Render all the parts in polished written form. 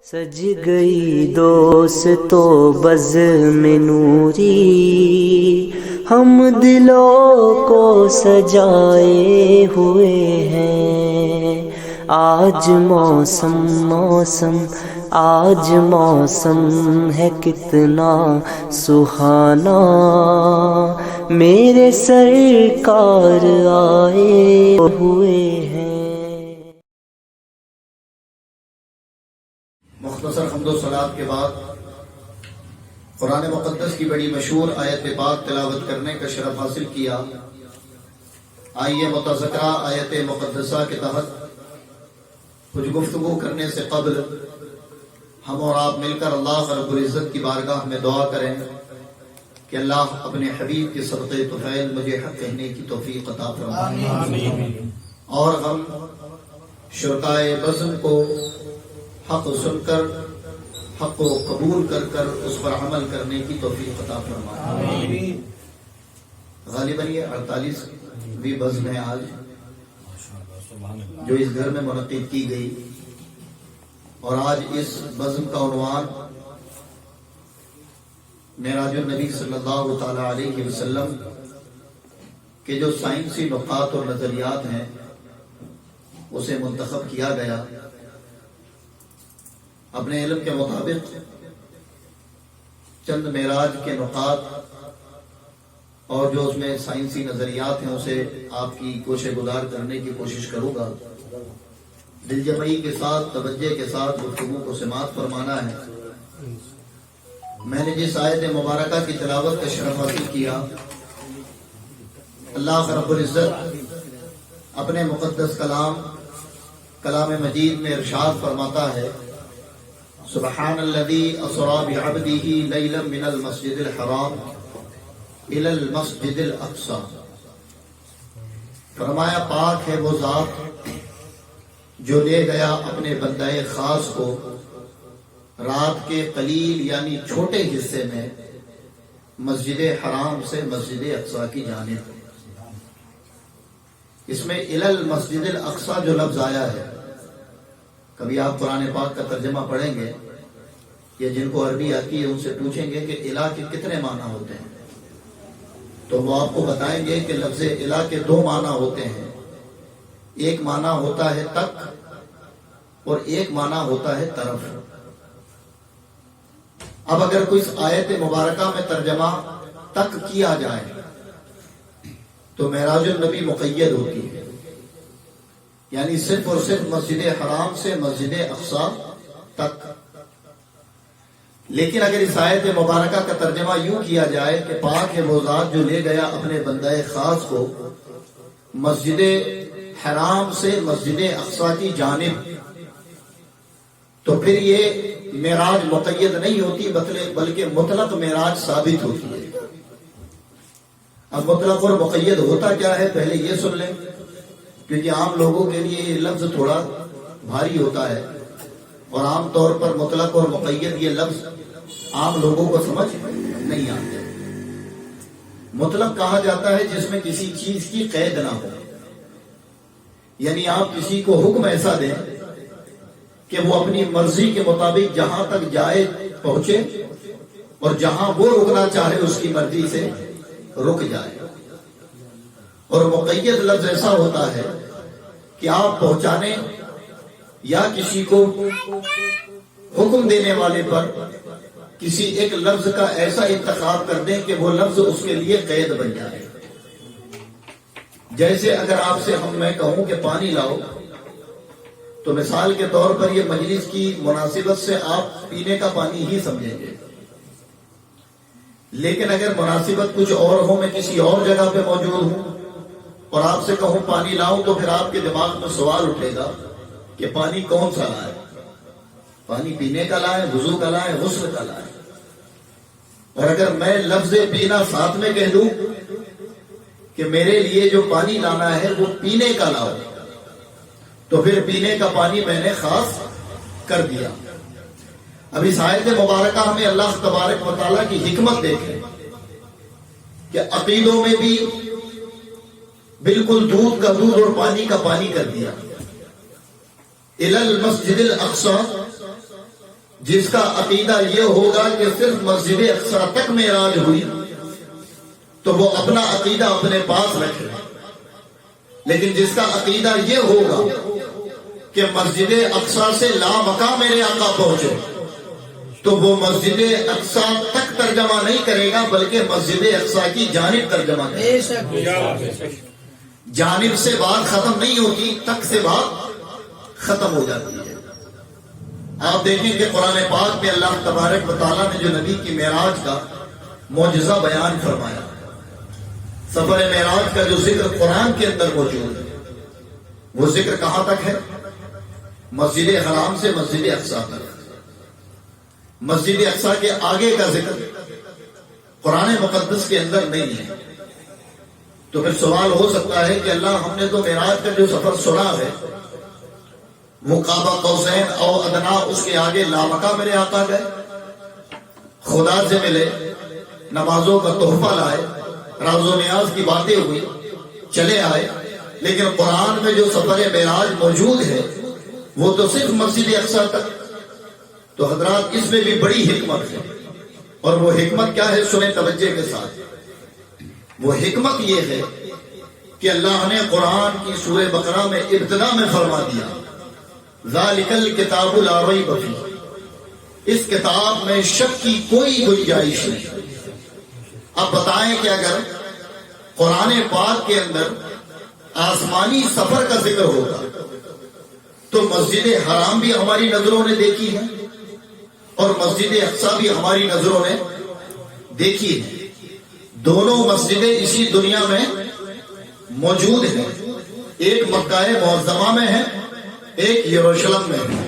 سج گئی دوستو بزم نوری، ہم دلوں کو سجائے ہوئے ہیں۔ آج موسم آج موسم ہے کتنا سہانا، میرے سرکار آئے ہوئے ہیں۔ مختصر حمد و صلات کے بعد قرآن مقدس کی بڑی مشہور آیت پاک تلاوت کرنے کا شرف حاصل کیا۔ آئیے متذکرہ آیت مقدسہ کے تحت کچھ گفتگو کرنے سے قبل ہم اور آپ مل کر اللہ رب العزت کی بارگاہ میں دعا کریں کہ اللہ اپنے حبیب کے صدقے طفیل مجھے حق کہنے کی توفیق عطا فرمائے، اور ہم شرکائے بزم کو حق سن کر حق کو قبول کر کر اس پر عمل کرنے کی توفیق عطا فرمائے۔ غالباً یہ 48ویں بزم ہے آج جو اس گھر میں منعقد کی گئی، اور آج اس بزم کا عنوان معراج النبی صلی اللہ تعالی علیہ وسلم کے جو سائنسی نقاط اور نظریات ہیں اسے منتخب کیا گیا۔ اپنے علم کے مطابق چند معراج کے نقاط اور جو اس میں سائنسی نظریات ہیں اسے آپ کی کوشش گزار کرنے کی کوشش کروں گا۔ دل جمعی کے ساتھ توجہ کے ساتھ گفتگو کو سماعت فرمانا ہے۔ میں نے جس آیت مبارکہ کی تلاوت کا شرف حاصل کیا، اللہ رب العزت اپنے مقدس کلام مجید میں ارشاد فرماتا ہے، سبحان الذی اسری بعبدہ لیلا من المسجد الحرام الی المسجد الاقصی۔ فرمایا پاک ہے وہ ذات جو لے گیا اپنے بندہ خاص کو رات کے قلیل یعنی چھوٹے حصے میں مسجد حرام سے مسجد اقصی کی جانب۔ اس میں الی المسجد الاقصی جو لفظ آیا ہے، کبھی آپ قرآن پاک کا ترجمہ پڑھیں گے یا جن کو عربی آتی ہے ان سے پوچھیں گے کہ الہ کے کتنے معنی ہوتے ہیں، تو وہ آپ کو بتائیں گے کہ لفظ الہ کے 2 معنی ہوتے ہیں۔ ایک معنی ہوتا ہے تک اور ایک معنی ہوتا ہے طرف۔ اب اگر کوئی آیت مبارکہ میں ترجمہ تک کیا جائے تو معراج النبی مقید ہوتی ہے، یعنی صرف اور صرف مسجد حرام سے مسجد اقصی تک۔ لیکن اگر اس آیت مبارکہ کا ترجمہ یوں کیا جائے کہ پاک ہے وہ ذات جو لے گیا اپنے بندہ خاص کو مسجد حرام سے مسجد اقصی کی جانب، تو پھر یہ معراج مقید نہیں ہوتی بلکہ مطلق معراج ثابت ہوتی ہے۔ اب مطلق اور مقید ہوتا کیا ہے پہلے یہ سن لیں، کیونکہ عام لوگوں کے لیے یہ لفظ تھوڑا بھاری ہوتا ہے، اور عام طور پر مطلق اور مقید یہ لفظ عام لوگوں کو سمجھ نہیں آتے۔ مطلق کہا جاتا ہے جس میں کسی چیز کی قید نہ ہو، یعنی آپ کسی کو حکم ایسا دیں کہ وہ اپنی مرضی کے مطابق جہاں تک جائے پہنچے، اور جہاں وہ رکنا چاہے اس کی مرضی سے رک جائے۔ اور مقید لفظ ایسا ہوتا ہے کہ آپ پہنچانے یا کسی کو حکم دینے والے پر کسی ایک لفظ کا ایسا انتخاب کر دیں کہ وہ لفظ اس کے لیے قید بن جائے۔ جیسے اگر آپ سے میں کہوں کہ پانی لاؤ، تو مثال کے طور پر یہ مجلس کی مناسبت سے آپ پینے کا پانی ہی سمجھیں گے، لیکن اگر مناسبت کچھ اور ہو، میں کسی اور جگہ پہ موجود ہوں اور آپ سے کہوں پانی لاؤں، تو پھر آپ کے دماغ میں سوال اٹھے گا کہ پانی کون سا لائے؟ پانی پینے کا لائے، وضو کا لائے، غسل کا لائے؟ اور اگر میں لفظ پینا ساتھ میں کہہ دوں کہ میرے لیے جو پانی لانا ہے وہ پینے کا لاؤ، تو پھر پینے کا پانی میں نے خاص کر دیا۔ اب اس آیت مبارکہ ہمیں اللہ تبارک و تعالیٰ کی حکمت دیکھیں کہ عقیدوں میں بھی بالکل دودھ کا دودھ اور پانی کا پانی کر دیا۔ الی المسجد الاقصی، جس کا عقیدہ یہ ہوگا کہ صرف مسجد اقصی تک معراج ہوئی تو وہ اپنا عقیدہ اپنے پاس رکھے، لیکن جس کا عقیدہ یہ ہوگا کہ مسجد اقصی سے لامکاں میرے آقا پہنچے تو وہ مسجد اقصی تک ترجمہ نہیں کرے گا بلکہ مسجد اقصی کی جانب ترجمہ کرے گا۔ جانب سے بات ختم نہیں ہوتی، تک سے بات ختم ہو جاتی ہے۔ آپ دیکھیں کہ قرآن پاک میں اللہ تبارک و تعالیٰ نے جو نبی کی معراج کا معجزہ بیان فرمایا، سفر معراج کا جو ذکر قرآن کے اندر موجود ہے، وہ ذکر کہاں تک ہے؟ مسجد حرام سے مسجد اقصی تک۔ مسجد اقصی کے آگے کا ذکر قرآن مقدس کے اندر نہیں ہے۔ تو پھر سوال ہو سکتا ہے کہ اللہ، ہم نے تو معراج کا جو سفر سنا ہے وہ کعبہ قوسین او ادنا، اس کے آگے لامکاں میرے آقا گئے، خدا سے ملے، نمازوں کا تحفہ لائے، راز و نیاز کی باتیں ہوئی، چلے آئے، لیکن قرآن میں جو سفر معراج موجود ہے وہ تو صرف مسجد اقصی تک۔ تو حضرات، اس میں بھی بڑی حکمت ہے، اور وہ حکمت کیا ہے؟ سنیں توجہ کے ساتھ۔ وہ حکمت یہ ہے کہ اللہ نے قرآن کی سورہ بقرہ میں ابتدا میں فرما دیا، ذالک الکتاب لا ریب فیہ، اس کتاب میں شک کی کوئی گنجائش نہیں۔ اب بتائیں کہ اگر قرآن پاک کے اندر آسمانی سفر کا ذکر ہوگا تو مسجد حرام بھی ہماری نظروں نے دیکھی ہے اور مسجد اقصی بھی ہماری نظروں نے دیکھی ہے۔ دونوں مسجدیں اسی دنیا میں موجود ہیں، ایک مکہ معظمہ میں ہے، ایک یروشلم میں ہے،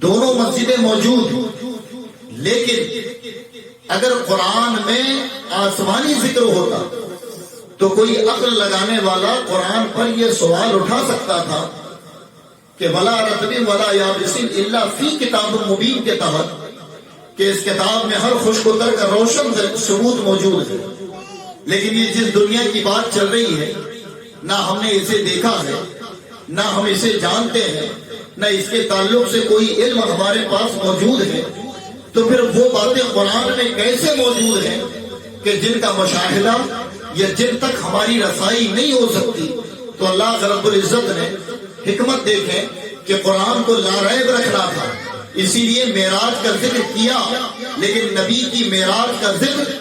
دونوں مسجدیں موجود۔ لیکن اگر قرآن میں آسمانی ذکر ہوتا تو کوئی عقل لگانے والا قرآن پر یہ سوال اٹھا سکتا تھا کہ ولا رطب ولا یابس الا فی کتاب مبین کے تحت، کہ اس کتاب میں ہر خشک و تر کا روشن ثبوت موجود ہے۔ لیکن یہ جس دنیا کی بات چل رہی ہے، نہ ہم نے اسے دیکھا ہے، نہ ہم اسے جانتے ہیں، نہ اس کے تعلق سے کوئی علم ہمارے پاس موجود ہے، تو پھر وہ باتیں قرآن میں کیسے موجود ہیں کہ جن کا مشاہدہ یا جن تک ہماری رسائی نہیں ہو سکتی؟ تو اللہ رب العزت نے حکمت دیکھیں کہ قرآن کو لا ریب رکھنا تھا، اسی لیے معراج کا ذکر کیا، لیکن نبی کی معراج کا ذکر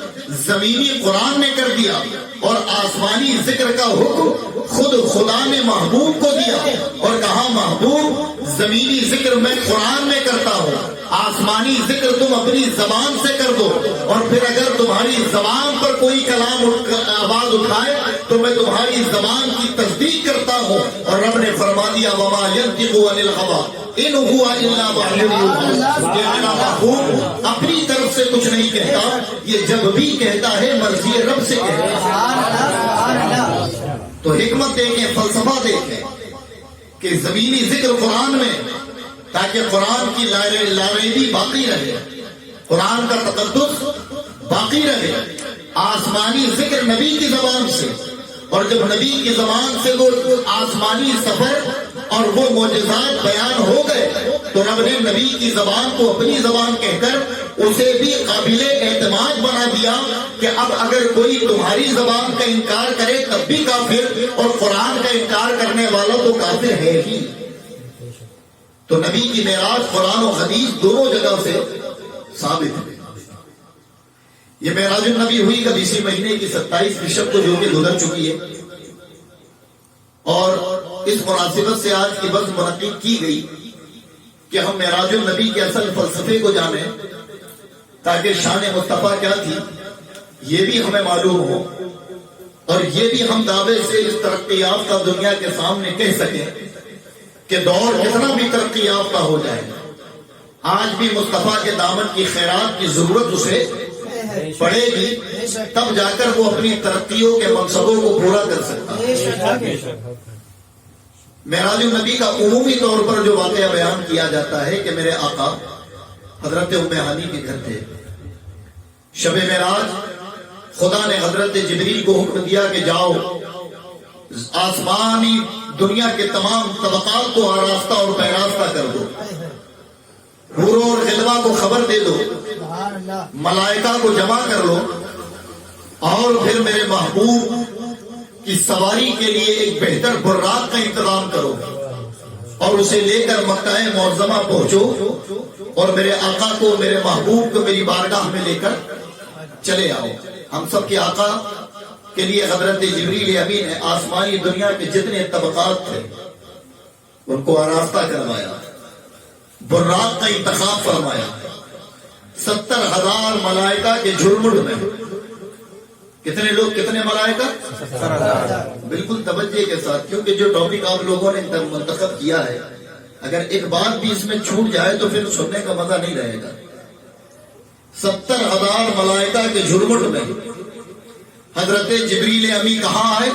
زمینی قرآن نے کر دیا، اور آسمانی ذکر کا حکم خود خدا نے محبوب کو دیا اور کہا، محبوب زمینی ذکر میں قرآن میں کرتا ہوں، آسمانی ذکر تم اپنی زبان سے کر دو، اور پھر اگر تمہاری زبان پر کوئی کلام آواز اٹھائے تو میں تمہاری زبان کی تصدیق کرتا ہوں۔ اور رب نے فرما دیا، وما ينطق عن الهوى ان هو الا وحی یوحی، کہ میرا محبوب اپنی طرف سے کچھ نہیں کہتا، یہ جب بھی کہتا ہے مرضی رب سے کہتا ہے۔ تو حکمت دیکھیں، فلسفہ دیکھیں کہ زمینی ذکر قرآن میں، تاکہ قرآن کی لاریبی باقی رہے، قرآن کا تقدس باقی رہے، آسمانی ذکر نبی کی زبان سے، اور جب نبی کی زبان سے وہ آسمانی سفر اور وہ معجزات بیان ہو گئے تو رب نے نبی کی زبان کو اپنی زبان کہہ کر اسے بھی قابل اعتماد بنا دیا کہ اب اگر کوئی تمہاری زبان کا انکار کرے تب بھی کافر، اور قرآن کا انکار کرنے والا تو کافر ہے ہی۔ تو نبی کی معراج قرآن و حدیث دونوں جگہ سے ثابت ہے۔ یہ معراج النبی ہوئی کب؟ اسی مہینے کی 27 شب کو، جو کہ گزر چکی ہے، اور اس مناسبت سے آج کی بس منعقد کی گئی کہ ہم معراج النبی کے اصل فلسفے کو جانیں، تاکہ شان مصطفیٰ کیا تھی یہ بھی ہمیں معلوم ہو، اور یہ بھی ہم دعوے سے اس ترقی یافتہ دنیا کے سامنے کہہ سکیں کہ دور کتنا بھی ترقی یافتہ ہو جائے، آج بھی مصطفیٰ کے دامن کی خیرات کی ضرورت اسے پڑے گی، تب جا کر وہ اپنی ترقیوں کے منصبوں کو پورا کر سکتا ہے۔ معراج النبی کا عمومی طور پر جو واقعہ بیان کیا جاتا ہے کہ میرے آقا حضرت ام ہانی کے گھر تھے، شب معراج خدا نے حضرت جبریل کو حکم دیا کہ جاؤ آسمانی دنیا کے تمام طبقات کو آراستہ اور پیراستہ کر دو۔ حوروں اور غلبہ کو خبر دے دو، ملائکہ کو جمع کر لو، اور پھر میرے محبوب کی سواری کے لیے ایک بہتر براق کا انتظام کرو اور اسے لے کر مکہ معظمہ پہنچو اور میرے آقا کو، میرے محبوب کو میری بارگاہ میں لے کر چلے آؤ۔ ہم سب کے آقا کے لیے حضرت جبریل امین نے آسمانی دنیا کے جتنے طبقات تھے ان کو آراستہ کروایا، براق کا انتخاب فرمایا، 70,000 ملائکہ کے جھرمٹ میں کتنے لوگ، کتنے ملائکہ؟ 70,000۔ بالکل توجہ کے ساتھ، کیونکہ جو ٹاپک آپ لوگوں نے منتخب کیا ہے اگر ایک بات بھی اس میں چھوٹ جائے تو پھر سننے کا مزہ نہیں رہے گا۔ 70,000 ملائکہ کے جھرمٹ میں حضرت جبریل امی کہاں آئے؟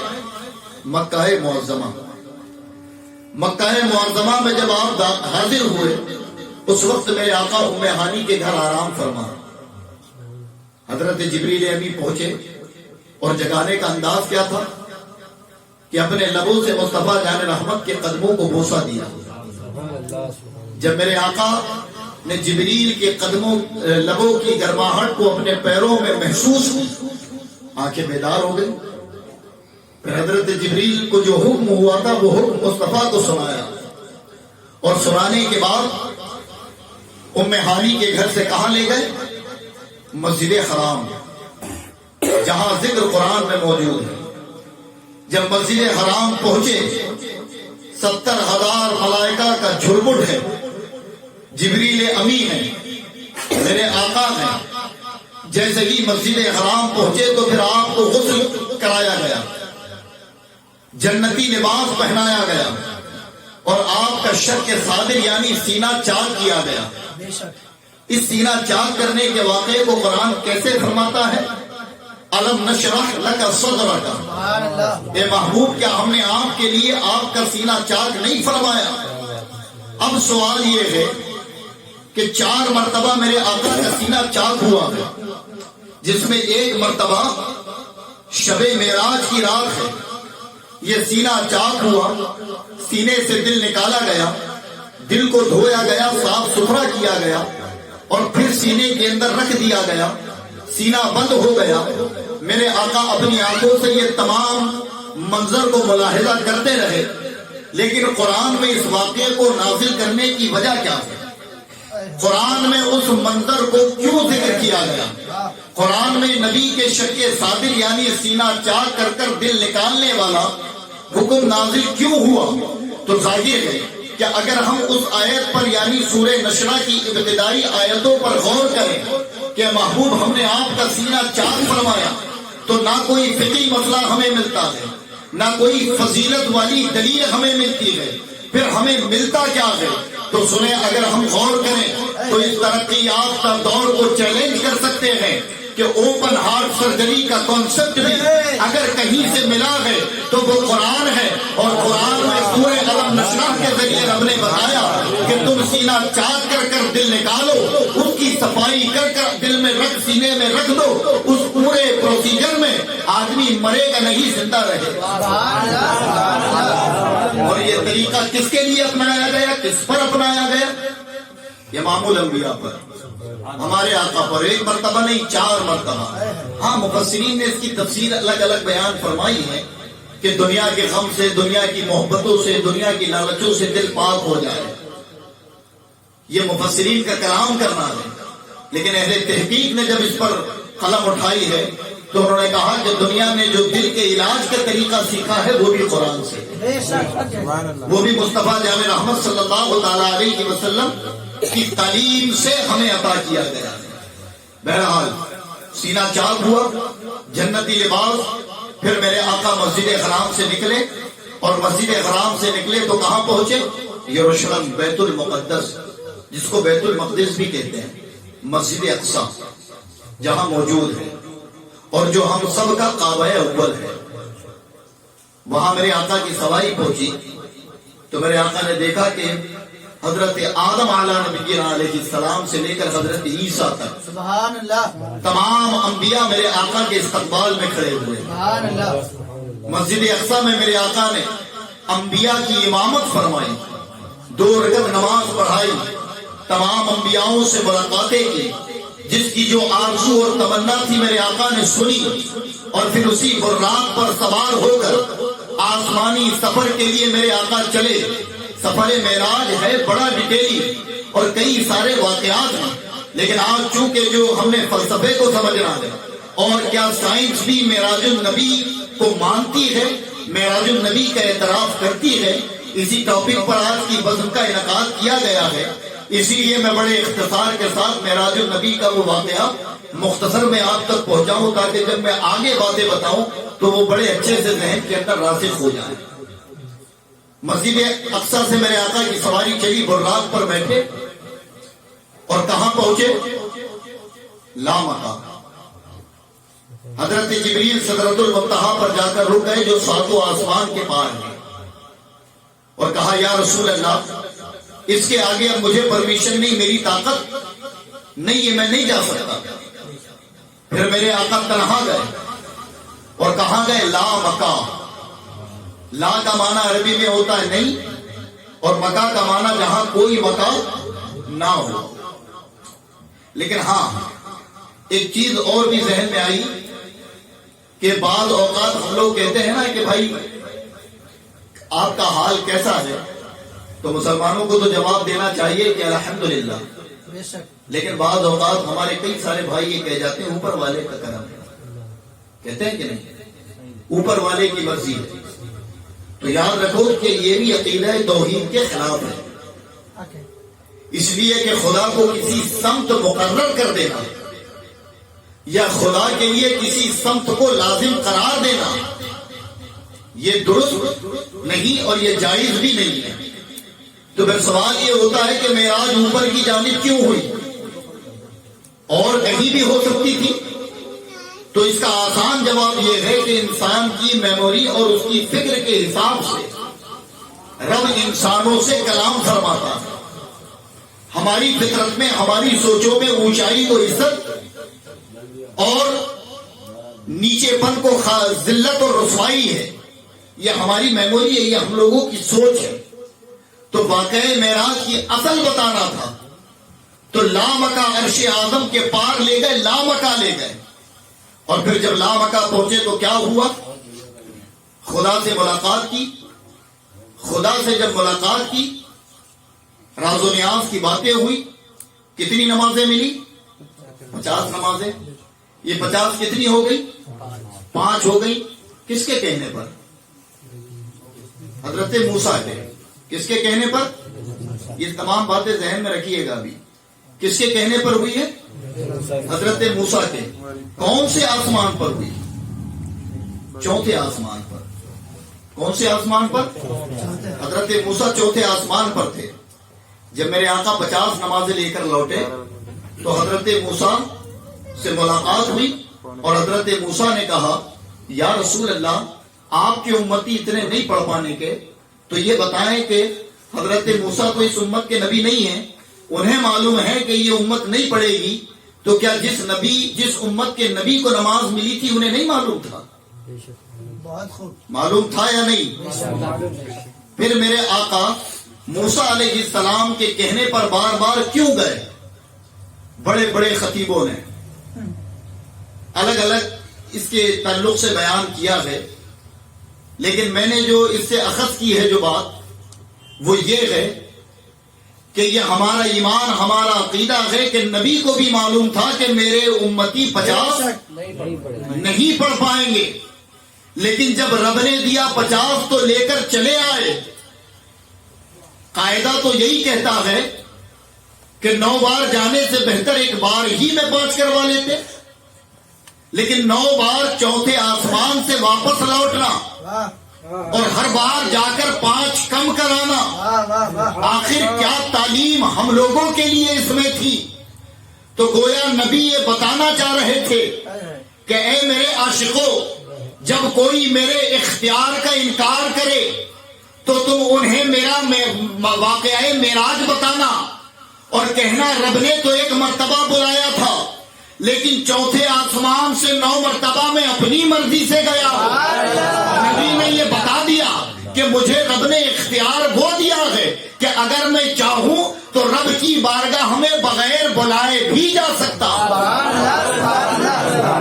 مکہ معظمہ۔ مکہ معظمہ میں جب آپ حاضر ہوئے اس وقت میرے آقا ام ہانی کے گھر آرام فرما۔ حضرت جبریل امی پہنچے اور جگانے کا انداز کیا تھا کہ اپنے لبوں سے مصطفیٰ جان رحمت کے قدموں کو بوسہ دیا۔ جب میرے آقا نے جبریل کے قدموں، لبوں کی گرماہٹ کو اپنے پیروں میں محسوس کی، آنکھیں بیدار ہو گئی۔ پھر حضرت جبریل کو جو حکم ہوا تھا وہ حکم مصطفیٰ کو سنایا، اور سنانے کے بعد ام ہانی کے گھر سے کہاں لے گئے؟ مسجد حرام، جہاں ذکر قرآن میں موجود ہے۔ جب مسجد حرام پہنچے 70,000 ملائکہ کا جھرمٹ ہے، جبریل امی ہے، میرے آقا ہیں۔ جیسے ہی مسجد حرام پہنچے تو پھر آپ کو غسل کرایا گیا، جنتی لباس پہنایا گیا، اور آپ کا شق صادر یعنی سینہ چاک کیا گیا۔ اس سینہ چاک کرنے کے واقعے کو قرآن کیسے فرماتا ہے؟ الم نشرح لک صدرک، اے محبوب کیا ہم نے آپ کے لیے آپ کا سینہ چاک نہیں فرمایا؟ اب سوال یہ ہے کہ 4 مرتبہ میرے آقا کا سینہ چاک ہوا ہے، جس میں ایک مرتبہ شب معراج کی رات ہے۔ یہ سینہ چاک ہوا، سینے سے دل نکالا گیا، دل کو دھویا گیا، صاف ستھرا کیا گیا، اور پھر سینے کے اندر رکھ دیا گیا، سینہ بند ہو گیا۔ میرے آقا اپنی آنکھوں سے یہ تمام منظر کو ملاحظہ کرتے رہے، لیکن قرآن میں اس واقعے کو نازل کرنے کی وجہ کیا ہے؟ قرآن میں اس منظر کو کیوں ذکر کیا گیا؟ قرآن میں نبی کے شق صادر یعنی سینہ چاک کر کر دل نکالنے والا حکم نازل کیوں ہوا؟ تو ظاہر ہے کہ اگر ہم اس آیت پر یعنی سورہ نشرہ کی ابتدائی آیتوں پر غور کریں کہ محبوب ہم نے آپ کا سینہ چاک فرمایا، تو نہ کوئی فقہی مسئلہ ہمیں ملتا ہے، نہ کوئی فضیلت والی دلیل ہمیں ملتی ہے، پھر ہمیں ملتا کیا ہے؟ تو سنیں، اگر ہم غور کریں تو اس ترقی یافتہ دور کو چیلنج کر سکتے ہیں کہ اوپن ہارٹ سرجری کا کانسیپٹ بھی اگر کہیں سے ملا ہے تو وہ قرآن ہے، اور قرآن میں سورہ الم نشرح کے ذریعے رب نے بتایا کہ تم سینہ چاک کر کر دل نکالو، اس کی صفائی کر کر دل میں رکھ، سینے میں رکھ دو۔ اس پورے پروسیجر میں آدمی مرے گا نہیں، زندہ رہے گا۔ اور یہ طریقہ کس کے لیے اپنایا گیا؟ کس پر اپنایا گیا؟ امام الانبیاء پر، ہمارے آقا پر۔ 1 مرتبہ نہیں، 4 مرتبہ۔ ہاں، مفسرین نے اس کی تفسیر الگ الگ بیان فرمائی ہے کہ دنیا کے غم سے، دنیا کی محبتوں سے، دنیا کی لالچوں سے دل پاک ہو جائے۔ یہ مفسرین کا کلام کرنا ہے، لیکن اہل تحقیق نے جب اس پر قلم اٹھائی ہے تو انہوں نے کہا کہ دنیا نے جو دل کے علاج کا طریقہ سیکھا ہے وہ بھی قرآن سے، وہ بھی مصطفیٰ جان رحمت صلی اللہ تعالی علیہ وسلم کی تعلیم سے ہمیں عطا کیا گیا۔ بہرحال سینہ چاک ہوا، جنتی لباس۔ پھر میرے آقا مسجد حرام سے نکلے، اور مسجد حرام سے نکلے تو کہاں پہنچے؟ یروشلم، بیت المقدس، جس کو بیت المقدس بھی کہتے ہیں، مسجد اقصی جہاں موجود ہے، اور جو ہم سب کا کعبہ اول ہے۔ وہاں میرے آقا کی سواری پہنچی تو میرے آقا نے دیکھا کہ حضرت آدم علیہ السلام سے لے کر حضرت عیسیٰ تک سبحان اللہ تمام انبیاء میرے آقا کے استقبال میں کھڑے ہوئے۔ سبحان اللہ مسجد اقصی میں میرے آقا نے انبیاء کی امامت فرمائی، 2 رکعت نماز پڑھائی، تمام انبیاؤں سے ملاقاتیں کی، جس کی جو آرزو اور تمنا تھی میرے آقا نے سنی، اور پھر اسی براق پر سوار ہو کر آسمانی سفر کے لیے میرے آقا چلے۔ سفر معراج ہے بڑا ڈیٹیلی اور کئی سارے واقعات ہیں، لیکن آج چونکہ جو ہم نے فلسفے کو سمجھنا ہے اور کیا سائنس بھی معراج النبی کو مانتی ہے، معراج النبی کا اعتراف کرتی ہے، اسی ٹاپک پر آج کی بزم کا انعقاد کیا گیا ہے۔ اسی لیے میں بڑے اختصار کے ساتھ معراج النبی کا وہ واقعہ مختصر میں آپ تک پہنچاؤں، تاکہ جب میں آگے باتیں بتاؤں تو وہ بڑے اچھے سے ذہن کے اندر راسخ ہو جائیں۔ مسجد اقصی سے میرے آقا کی سواری چلی، براق پر بیٹھے اور کہاں پہنچے؟ لامکہ۔ حضرت جبریل سدرۃ المنتہا پر جا کر رک گئے، جو ساتوں آسمان کے پار ہے، اور کہا یا رسول اللہ، اس کے آگے اب مجھے پرمیشن نہیں، میری طاقت نہیں ہے، میں نہیں جا سکتا۔ پھر میرے آقا تنہا گئے اور کہاں گئے؟ لا مکہ۔ لا کا معنی عربی میں ہوتا ہے نہیں، اور مکہ کا معنی جہاں کوئی مکہ نہ ہو۔ لیکن ہاں ایک چیز اور بھی ذہن میں آئی کہ بعض اوقات ہم لوگ کہتے ہیں نا کہ بھائی آپ کا حال کیسا ہے، تو مسلمانوں کو تو جواب دینا چاہیے کہ الحمدللہ، بے شک لیکن بعض اوقات ہمارے کئی سارے بھائی یہ کہہ جاتے ہیں اوپر والے کا کرم ہے، کہتے ہیں کہ نہیں، اوپر والے کی مرضی ہے۔ تو یاد رکھو کہ یہ بھی عقیدہ توحید کے خلاف ہے، اوکے اس لیے کہ خدا کو کسی سمت مقرر کر دینا یا خدا کے لیے کسی سمت کو لازم قرار دینا یہ درست نہیں اور یہ جائز بھی نہیں ہے۔ تو پھر سوال یہ ہوتا ہے کہ معراج اوپر کی جانب کیوں ہوئی، اور کہیں بھی ہو سکتی تھی؟ تو اس کا آسان جواب یہ ہے کہ انسان کی میموری اور اس کی فکر کے حساب سے رب انسانوں سے کلام فرماتا ہے۔ ہماری فطرت میں، ہماری سوچوں میں اونچائی کو عزت اور نیچے پن کو ذلت اور رسوائی ہے، یہ ہماری میموری ہے، یہ ہم لوگوں کی سوچ ہے۔ تو واقعہ معراج کی اصل بتانا تھا، تو لامکہ عرش اعظم کے پار لے گئے، لامکہ لے گئے، اور پھر جب لامکہ پہنچے تو کیا ہوا؟ خدا سے ملاقات کی۔ خدا سے جب ملاقات کی، راز و نیاز کی باتیں ہوئی۔ کتنی نمازیں ملی؟ 50 نمازیں۔ یہ 50 کتنی ہو گئی؟ 5 ہو گئی۔ کس کے کہنے پر؟ حضرت موسیٰ کے۔ کس کے کہنے پر؟ یہ تمام باتیں ذہن میں رکھیے گا ابھی۔ کس کے کہنے پر ہوئی ہے؟ حضرت موسیٰ کے۔ کون سے آسمان پر ہوئی؟ چوتھے آسمان پر۔ کون سے آسمان پر؟ حضرت موسیٰ چوتھے آسمان پر تھے۔ جب میرے آقا 50 نمازیں لے کر لوٹے تو حضرت موسیٰ سے ملاقات ہوئی، اور حضرت موسیٰ نے کہا یا رسول اللہ، آپ کے امتی اتنے نہیں پڑھ پانے کے، تو یہ بتائیں کہ حضرت موسیٰ تو اس امت کے نبی نہیں ہیں، انہیں معلوم ہے کہ یہ امت نہیں پڑھے گی، تو کیا جس امت کے نبی کو نماز ملی تھی انہیں نہیں معلوم تھا؟ بہت خوب، معلوم تھا یا نہیں؟ پھر میرے آقا موسیٰ علیہ السلام کے کہنے پر بار بار کیوں گئے؟ بڑے بڑے خطیبوں نے الگ الگ اس کے تعلق سے بیان کیا ہے، لیکن میں نے جو اس سے اخذ کی ہے جو بات وہ یہ ہے کہ یہ ہمارا ایمان، ہمارا عقیدہ ہے کہ نبی کو بھی معلوم تھا کہ میرے امتی 50 نہیں پڑھ پائیں گے، لیکن جب رب نے دیا 50 تو لے کر چلے آئے۔ قاعدہ تو یہی کہتا ہے کہ 9 بار جانے سے بہتر ایک بار ہی میں 5 کروا لیتے، لیکن 9 بار چوتھے آسمان سے واپس لوٹنا اور ہر بار جا کر 5 کم کرانا، آخر کیا تعلیم ہم لوگوں کے لیے اس میں تھی؟ تو گویا نبی یہ بتانا چاہ رہے تھے کہ اے میرے عاشقوں، جب کوئی میرے اختیار کا انکار کرے تو تم انہیں میرا واقعہ معراج بتانا اور کہنا رب نے تو ایک مرتبہ بلایا تھا، لیکن چوتھے آسمان سے 9 مرتبہ میں اپنی مرضی سے گیا۔ نبی نے یہ بتا دیا کہ مجھے رب نے اختیار وہ دیا ہے کہ اگر میں چاہوں تو رب کی بارگاہ میں بغیر بلائے بھی جا سکتا ہوں۔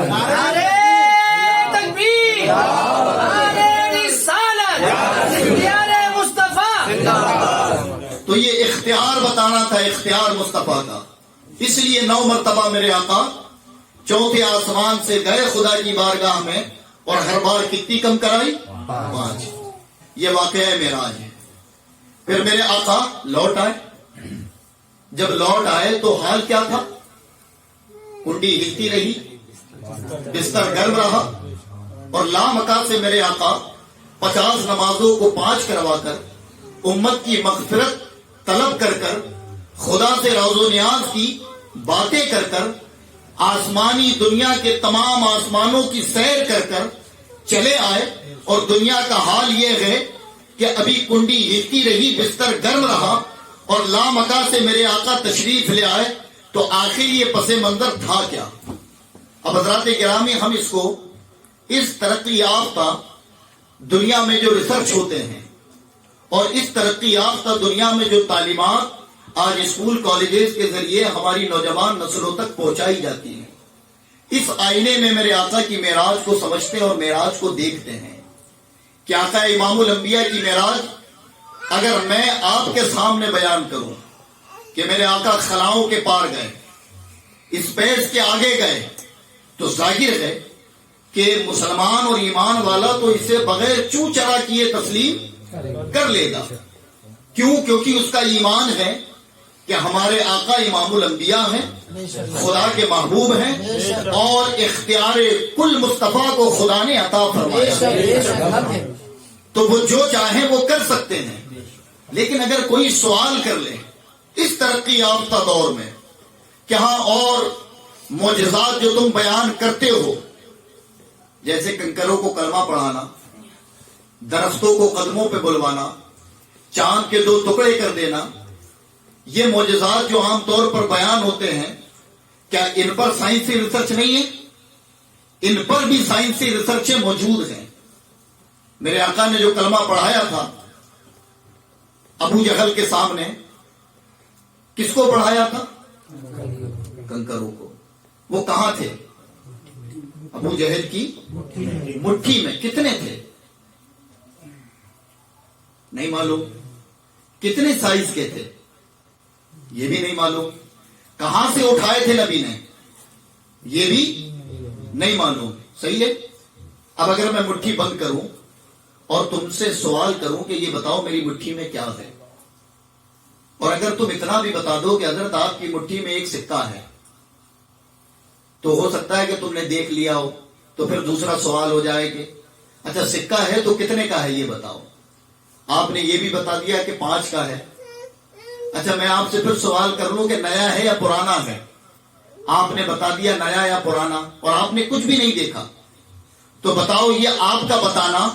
نعرے تکبیر، نعرے رسالت، اختیار مصطفیٰ۔ تو یہ اختیار بتانا تھا، اختیار مصطفیٰ کا۔ اس لیے 9 مرتبہ میرے آقا چوتھے آسمان سے گئے خدا کی بارگاہ میں، اور ہر بار کتنی کم کرائی؟ 5۔ یہ واقعہ معراج ہے۔ پھر میرے آقا لوٹ آئے۔ جب لوٹ آئے تو حال کیا تھا؟ کنڈی ہلتی رہی، بستر گرم رہا، اور لامکا سے میرے آقا 50 نمازوں کو 5 کروا کر، امت کی مغفرت طلب کر کر، خدا سے روز و نیاز کی باتیں کر کر، آسمانی دنیا کے تمام آسمانوں کی سیر کر کر چلے آئے۔ اور دنیا کا حال یہ ہے کہ ابھی کنڈی ہلتی رہی، بستر گرم رہا، اور لامکا سے میرے آقا تشریف لے آئے، تو آخر یہ پس منظر تھا کیا؟ اب حضرات گرامی، ہم اس کو اس ترقی یافتہ دنیا میں جو ریسرچ ہوتے ہیں اور اس ترقی یافتہ دنیا میں جو تعلیمات آج اسکول کالجز کے ذریعے ہماری نوجوان نسلوں تک پہنچائی جاتی ہیں، اس آئینے میں میرے آقا کی معراج کو سمجھتے اور معراج کو دیکھتے ہیں کہ آقا امام الانبیاء کی معراج اگر میں آپ کے سامنے بیان کروں کہ میرے آقا خلاؤں کے پار گئے، اسپیس کے آگے گئے، تو ظاہر ہے کہ مسلمان اور ایمان والا تو اسے بغیر چوں چرا کیے تسلیم کر لے گا۔ کیوں؟ کیونکہ اس کا ایمان ہے کہ ہمارے آقا امام الانبیاء ہیں، خدا کے محبوب ہیں، اور اختیار کل مصطفیٰ کو خدا نے عطا فرمایا، تو وہ جو چاہیں وہ کر سکتے ہیں۔ لیکن اگر کوئی سوال کر لے اس ترقی یافتہ دور میں کہ ہاں اور معجزات جو تم بیان کرتے ہو، جیسے کنکروں کو کلمہ پڑھانا، درختوں کو قدموں پہ بلوانا، چاند کے 2 ٹکڑے کر دینا، یہ معجزات جو عام طور پر بیان ہوتے ہیں، کیا ان پر سائنسی ریسرچ نہیں ہے؟ ان پر بھی سائنسی ریسرچیں موجود ہیں۔ میرے آقا نے جو کلمہ پڑھایا تھا ابو جہل کے سامنے، کس کو پڑھایا تھا؟ کنکروں کو۔ وہ کہاں تھے؟ ابو جہل کی مٹھی میں۔ کتنے تھے؟ نہیں معلوم۔ کتنے سائز کے تھے؟ یہ بھی نہیں معلوم۔ کہاں سے اٹھائے تھے نبی نے؟ یہ بھی نہیں معلوم۔ صحیح ہے۔ اب اگر میں مٹھی بند کروں اور تم سے سوال کروں کہ یہ بتاؤ میری مٹھی میں کیا ہے، اور اگر تم اتنا بھی بتا دو کہ حضرت آپ کی مٹھی میں ایک سکہ ہے، تو ہو سکتا ہے کہ تم نے دیکھ لیا ہو، تو پھر دوسرا سوال ہو جائے کہ اچھا سکہ ہے تو کتنے کا ہے یہ بتاؤ۔ آپ نے یہ بھی بتا دیا کہ 5 کا ہے۔ اچھا میں آپ سے پھر سوال کر لوں کہ نیا ہے یا پرانا ہے، آپ نے بتا دیا نیا یا پرانا، اور آپ نے کچھ بھی نہیں دیکھا، تو بتاؤ یہ آپ کا بتانا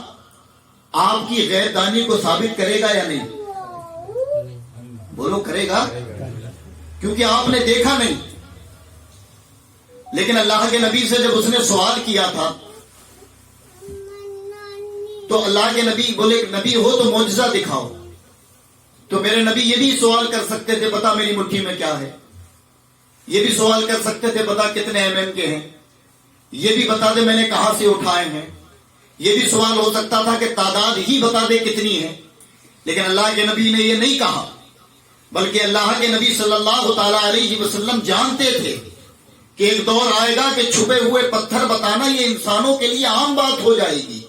آپ کی غیر دانی کو ثابت کرے گا یا نہیں؟ بولو کرے گا، کیونکہ آپ نے دیکھا نہیں۔ لیکن اللہ کے نبی سے جب اس نے سوال کیا تھا تو اللہ کے نبی بولے نبی ہو تو معجزہ دکھاؤ، تو میرے نبی یہ بھی سوال کر سکتے تھے بتا میری مٹھی میں کیا ہے، یہ بھی سوال کر سکتے تھے بتا کتنے mm کے ہیں، یہ بھی بتا دے میں نے کہاں سے اٹھائے ہیں، یہ بھی سوال ہو سکتا تھا کہ تعداد ہی بتا دے کتنی ہے۔ لیکن اللہ کے نبی نے یہ نہیں کہا، بلکہ اللہ کے نبی صلی اللہ تعالی علیہ وسلم جانتے تھے کہ ایک دور آئے گا کہ چھپے ہوئے پتھر بتانا یہ انسانوں کے لیے عام بات ہو جائے گی۔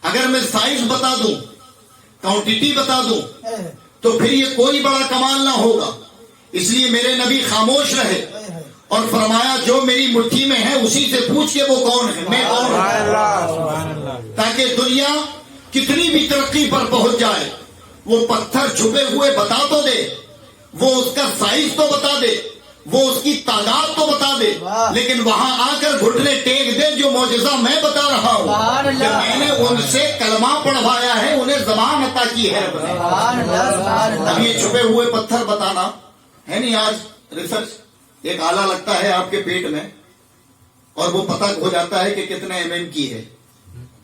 اگر میں سائز بتا دوں، کوانٹٹی بتا دوں، تو پھر یہ کوئی بڑا کمال نہ ہوگا۔ اس لیے میرے نبی خاموش رہے اور فرمایا جو میری مٹھی میں ہے اسی سے پوچھ کے وہ کون ہے، میں کون ہوں، تاکہ دنیا کتنی بھی ترقی پر پہنچ جائے وہ پتھر چھپے ہوئے بتا تو دے، وہ اس کا سائز تو بتا دے، وہ اس کی تعداد تو بتا دے، لیکن وہاں آ کر گھٹنے ٹیک دے جو معجزہ میں بتا رہا ہوں کہ میں نے ان سے کلمہ پڑھوایا ہے، انہیں زبان عطا کی ہے۔ اب یہ چھپے ہوئے پتھر بتانا ہے نہیں آج ریسرچ، ایک آلہ لگتا ہے آپ کے پیٹ میں اور وہ پتہ ہو جاتا ہے کہ کتنے mm کی ہے،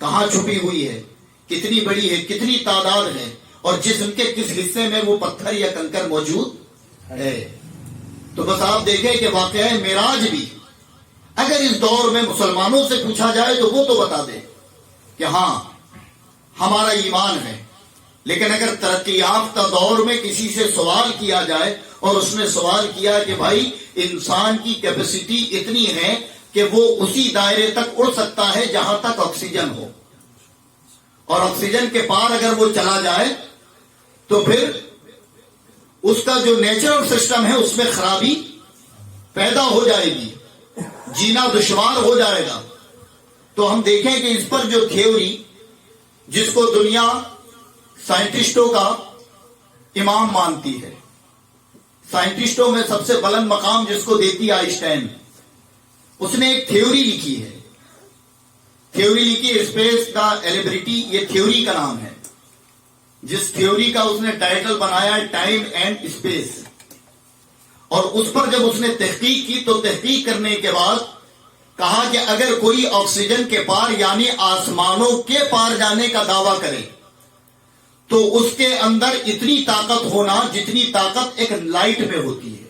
کہاں چھپی ہوئی ہے، کتنی بڑی ہے، کتنی تعداد ہے، اور جسم کے کس حصے میں وہ پتھر یا کنکر موجود ہے۔ تو بس آپ دیکھیں کہ واقعہ معراج بھی اگر اس دور میں مسلمانوں سے پوچھا جائے تو وہ تو بتا دے کہ ہاں ہمارا ایمان ہے، لیکن اگر ترقی یافتہ دور میں کسی سے سوال کیا جائے اور اس نے سوال کیا کہ بھائی انسان کی کیپیسٹی اتنی ہے کہ وہ اسی دائرے تک اڑ سکتا ہے جہاں تک آکسیجن ہو، اور آکسیجن کے پار اگر وہ چلا جائے تو پھر اس کا جو نیچرل سسٹم ہے اس میں خرابی پیدا ہو جائے گی، جینا دشوار ہو جائے گا۔ تو ہم دیکھیں کہ اس پر جو تھیوری جس کو دنیا سائنٹسٹوں کا امام مانتی ہے، سائنٹسٹوں میں سب سے بلند مقام جس کو دیتی آئنسٹائن، اس نے ایک تھیوری لکھی ہے، تھیوری لکھی اسپیس کا ایلیبریٹی، یہ تھیوری کا نام ہے، جس تھیوری کا اس نے ٹائٹل بنایا ٹائم اینڈ اسپیس۔ اور اس پر جب اس نے تحقیق کی تو تحقیق کرنے کے بعد کہا کہ اگر کوئی آکسیجن کے پار یعنی آسمانوں کے پار جانے کا دعویٰ کرے تو اس کے اندر اتنی طاقت ہونا جتنی طاقت ایک لائٹ میں ہوتی ہے۔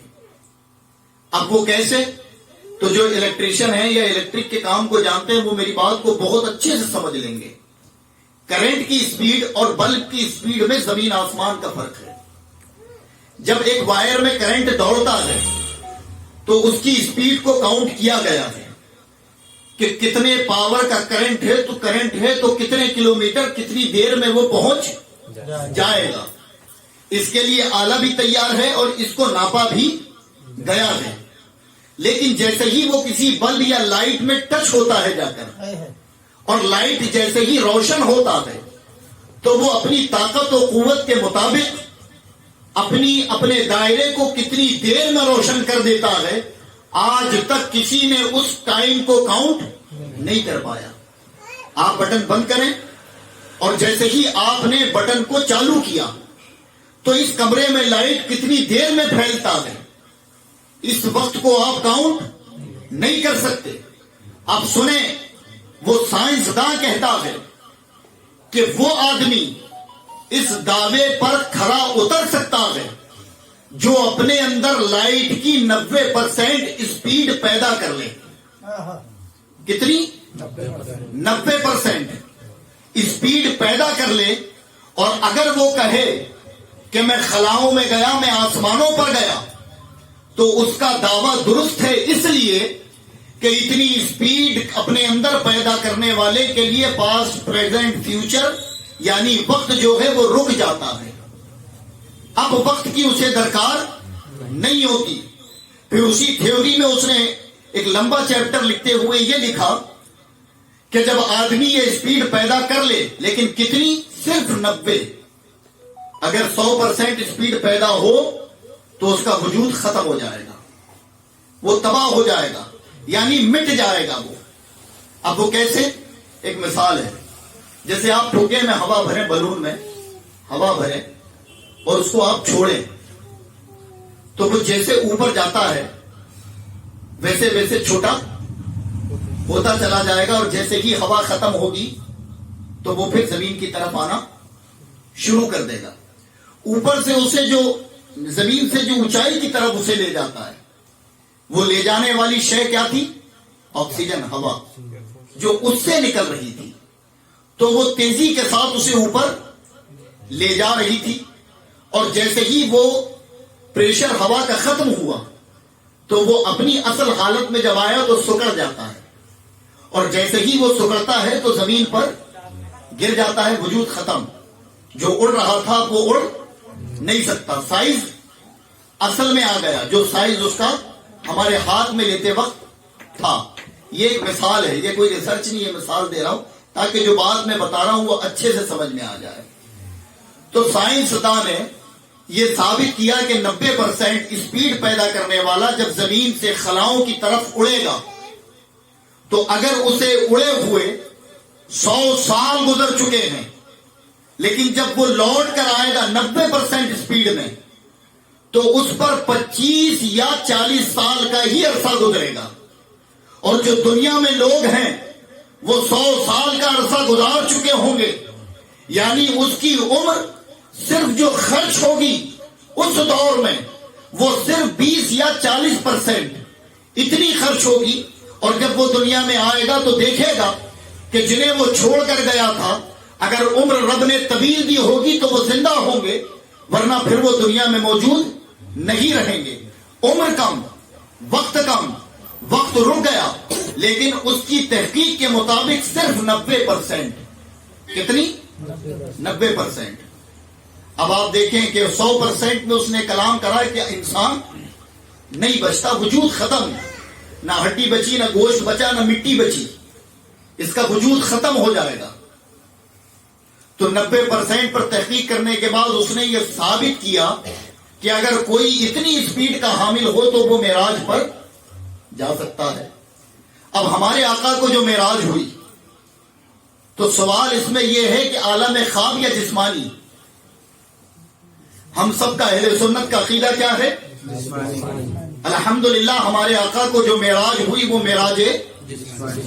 اب وہ کیسے؟ تو جو الیکٹریشین ہیں یا الیکٹرک کے کام کو جانتے ہیں وہ میری بات کو بہت اچھے سے سمجھ لیں گے۔ کرنٹ کی سپیڈ اور بلب کی سپیڈ میں زمین آسمان کا فرق ہے۔ جب ایک وائر میں کرنٹ دوڑتا ہے تو اس کی سپیڈ کو کاؤنٹ کیا گیا ہے کہ کتنے پاور کا کرنٹ ہے تو کتنے کلومیٹر کتنی دیر میں وہ پہنچ جائے گا۔ اس کے لیے آلہ بھی تیار ہے اور اس کو ناپا بھی گیا ہے، لیکن جیسے ہی وہ کسی بلب یا لائٹ میں ٹچ ہوتا ہے جا کر، اور لائٹ جیسے ہی روشن ہوتا ہے تو وہ اپنی طاقت و قوت کے مطابق اپنے دائرے کو کتنی دیر میں روشن کر دیتا ہے، آج تک کسی نے اس ٹائم کو کاؤنٹ نہیں کر پایا۔ آپ بٹن بند کریں اور جیسے ہی آپ نے بٹن کو چالو کیا تو اس کمرے میں لائٹ کتنی دیر میں پھیلتا ہے، اس وقت کو آپ کاؤنٹ نہیں کر سکتے۔ اب سنیں، وہ سائنسداں کہتا ہے کہ وہ آدمی اس دعوے پر کھرا اتر سکتا ہے جو اپنے اندر لائٹ کی 90% اسپیڈ پیدا کر لے۔ کتنی؟ 90% اسپیڈ پیدا کر لے، اور اگر وہ کہے کہ میں خلاؤں میں گیا، میں آسمانوں پر گیا، تو اس کا دعویٰ درست ہے، اس لیے کہ اتنی اسپیڈ اپنے اندر پیدا کرنے والے کے لیے پاسٹ پریزنٹ فیوچر یعنی وقت جو ہے وہ رک جاتا ہے، اب وقت کی اسے درکار نہیں ہوتی۔ پھر اسی تھیوری میں اس نے ایک لمبا چیپٹر لکھتے ہوئے یہ لکھا کہ جب آدمی یہ اسپیڈ پیدا کر لے، لیکن کتنی؟ صرف 90۔ اگر 100% اسپیڈ پیدا ہو تو اس کا وجود ختم ہو جائے گا، وہ تباہ ہو جائے گا، یعنی مٹ جائے گا وہ۔ اب وہ کیسے؟ ایک مثال ہے، جیسے آپ ٹھوکے میں ہوا بھریں، بلون میں ہوا بھریں اور اس کو آپ چھوڑیں تو وہ جیسے اوپر جاتا ہے ویسے ویسے چھوٹا ہوتا چلا جائے گا، اور جیسے ہی ہوا ختم ہوگی تو وہ پھر زمین کی طرف آنا شروع کر دے گا۔ اوپر سے اسے جو زمین سے جو اونچائی کی طرف اسے لے جاتا ہے، وہ لے جانے والی شے کیا تھی؟ آکسیجن، ہوا جو اس سے نکل رہی تھی، تو وہ تیزی کے ساتھ اسے اوپر لے جا رہی تھی، اور جیسے ہی وہ پریشر ہوا کا ختم ہوا تو وہ اپنی اصل حالت میں جب آیا تو سکڑ جاتا ہے، اور جیسے ہی وہ سکڑتا ہے تو زمین پر گر جاتا ہے، وجود ختم۔ جو اڑ رہا تھا وہ اڑ نہیں سکتا، سائز اصل میں آ گیا، جو سائز اس کا ہمارے ہاتھ میں لیتے وقت تھا۔ یہ ایک مثال ہے، یہ کوئی ریسرچ نہیں ہے، مثال دے رہا ہوں تاکہ جو بات میں بتا رہا ہوں وہ اچھے سے سمجھ میں آ جائے۔ تو سائنسداں نے یہ ثابت کیا کہ 90% اسپیڈ پیدا کرنے والا جب زمین سے خلاؤں کی طرف اڑے گا تو اگر اسے اڑے ہوئے 100 سال گزر چکے ہیں، لیکن جب وہ لوٹ کر آئے گا 90% اسپیڈ میں تو اس پر 25 یا 40 سال کا ہی عرصہ گزرے گا، اور جو دنیا میں لوگ ہیں وہ 100 سال کا عرصہ گزار چکے ہوں گے، یعنی اس کی عمر صرف جو خرچ ہوگی اس دور میں وہ صرف 20 یا 40% اتنی خرچ ہوگی. اور جب وہ دنیا میں آئے گا تو دیکھے گا کہ جنہیں وہ چھوڑ کر گیا تھا اگر عمر رب نے طویل دی ہوگی تو وہ زندہ ہوں گے، ورنہ پھر وہ دنیا میں موجود نہیں رہیں گے. عمر کم، وقت کم، وقت رک گیا، لیکن اس کی تحقیق کے مطابق صرف 90%. کتنی؟ 90%. اب آپ دیکھیں کہ 100% میں اس نے کلام کرا کہ انسان نہیں بچتا، وجود ختم، نہ ہڈی بچی، نہ گوشت بچا، نہ مٹی بچی، اس کا وجود ختم ہو جائے گا. تو 90% پر تحقیق کرنے کے بعد اس نے یہ ثابت کیا کہ اگر کوئی اتنی اسپیڈ کا حامل ہو تو وہ معراج پر جا سکتا ہے. اب ہمارے آقا کو جو معراج ہوئی تو سوال اس میں یہ ہے کہ عالم خواب یا جسمانی؟ ہم سب کا اہل سنت کا عقیدہ کیا ہے؟ الحمدللہ ہمارے آقا کو جو معراج ہوئی وہ معراج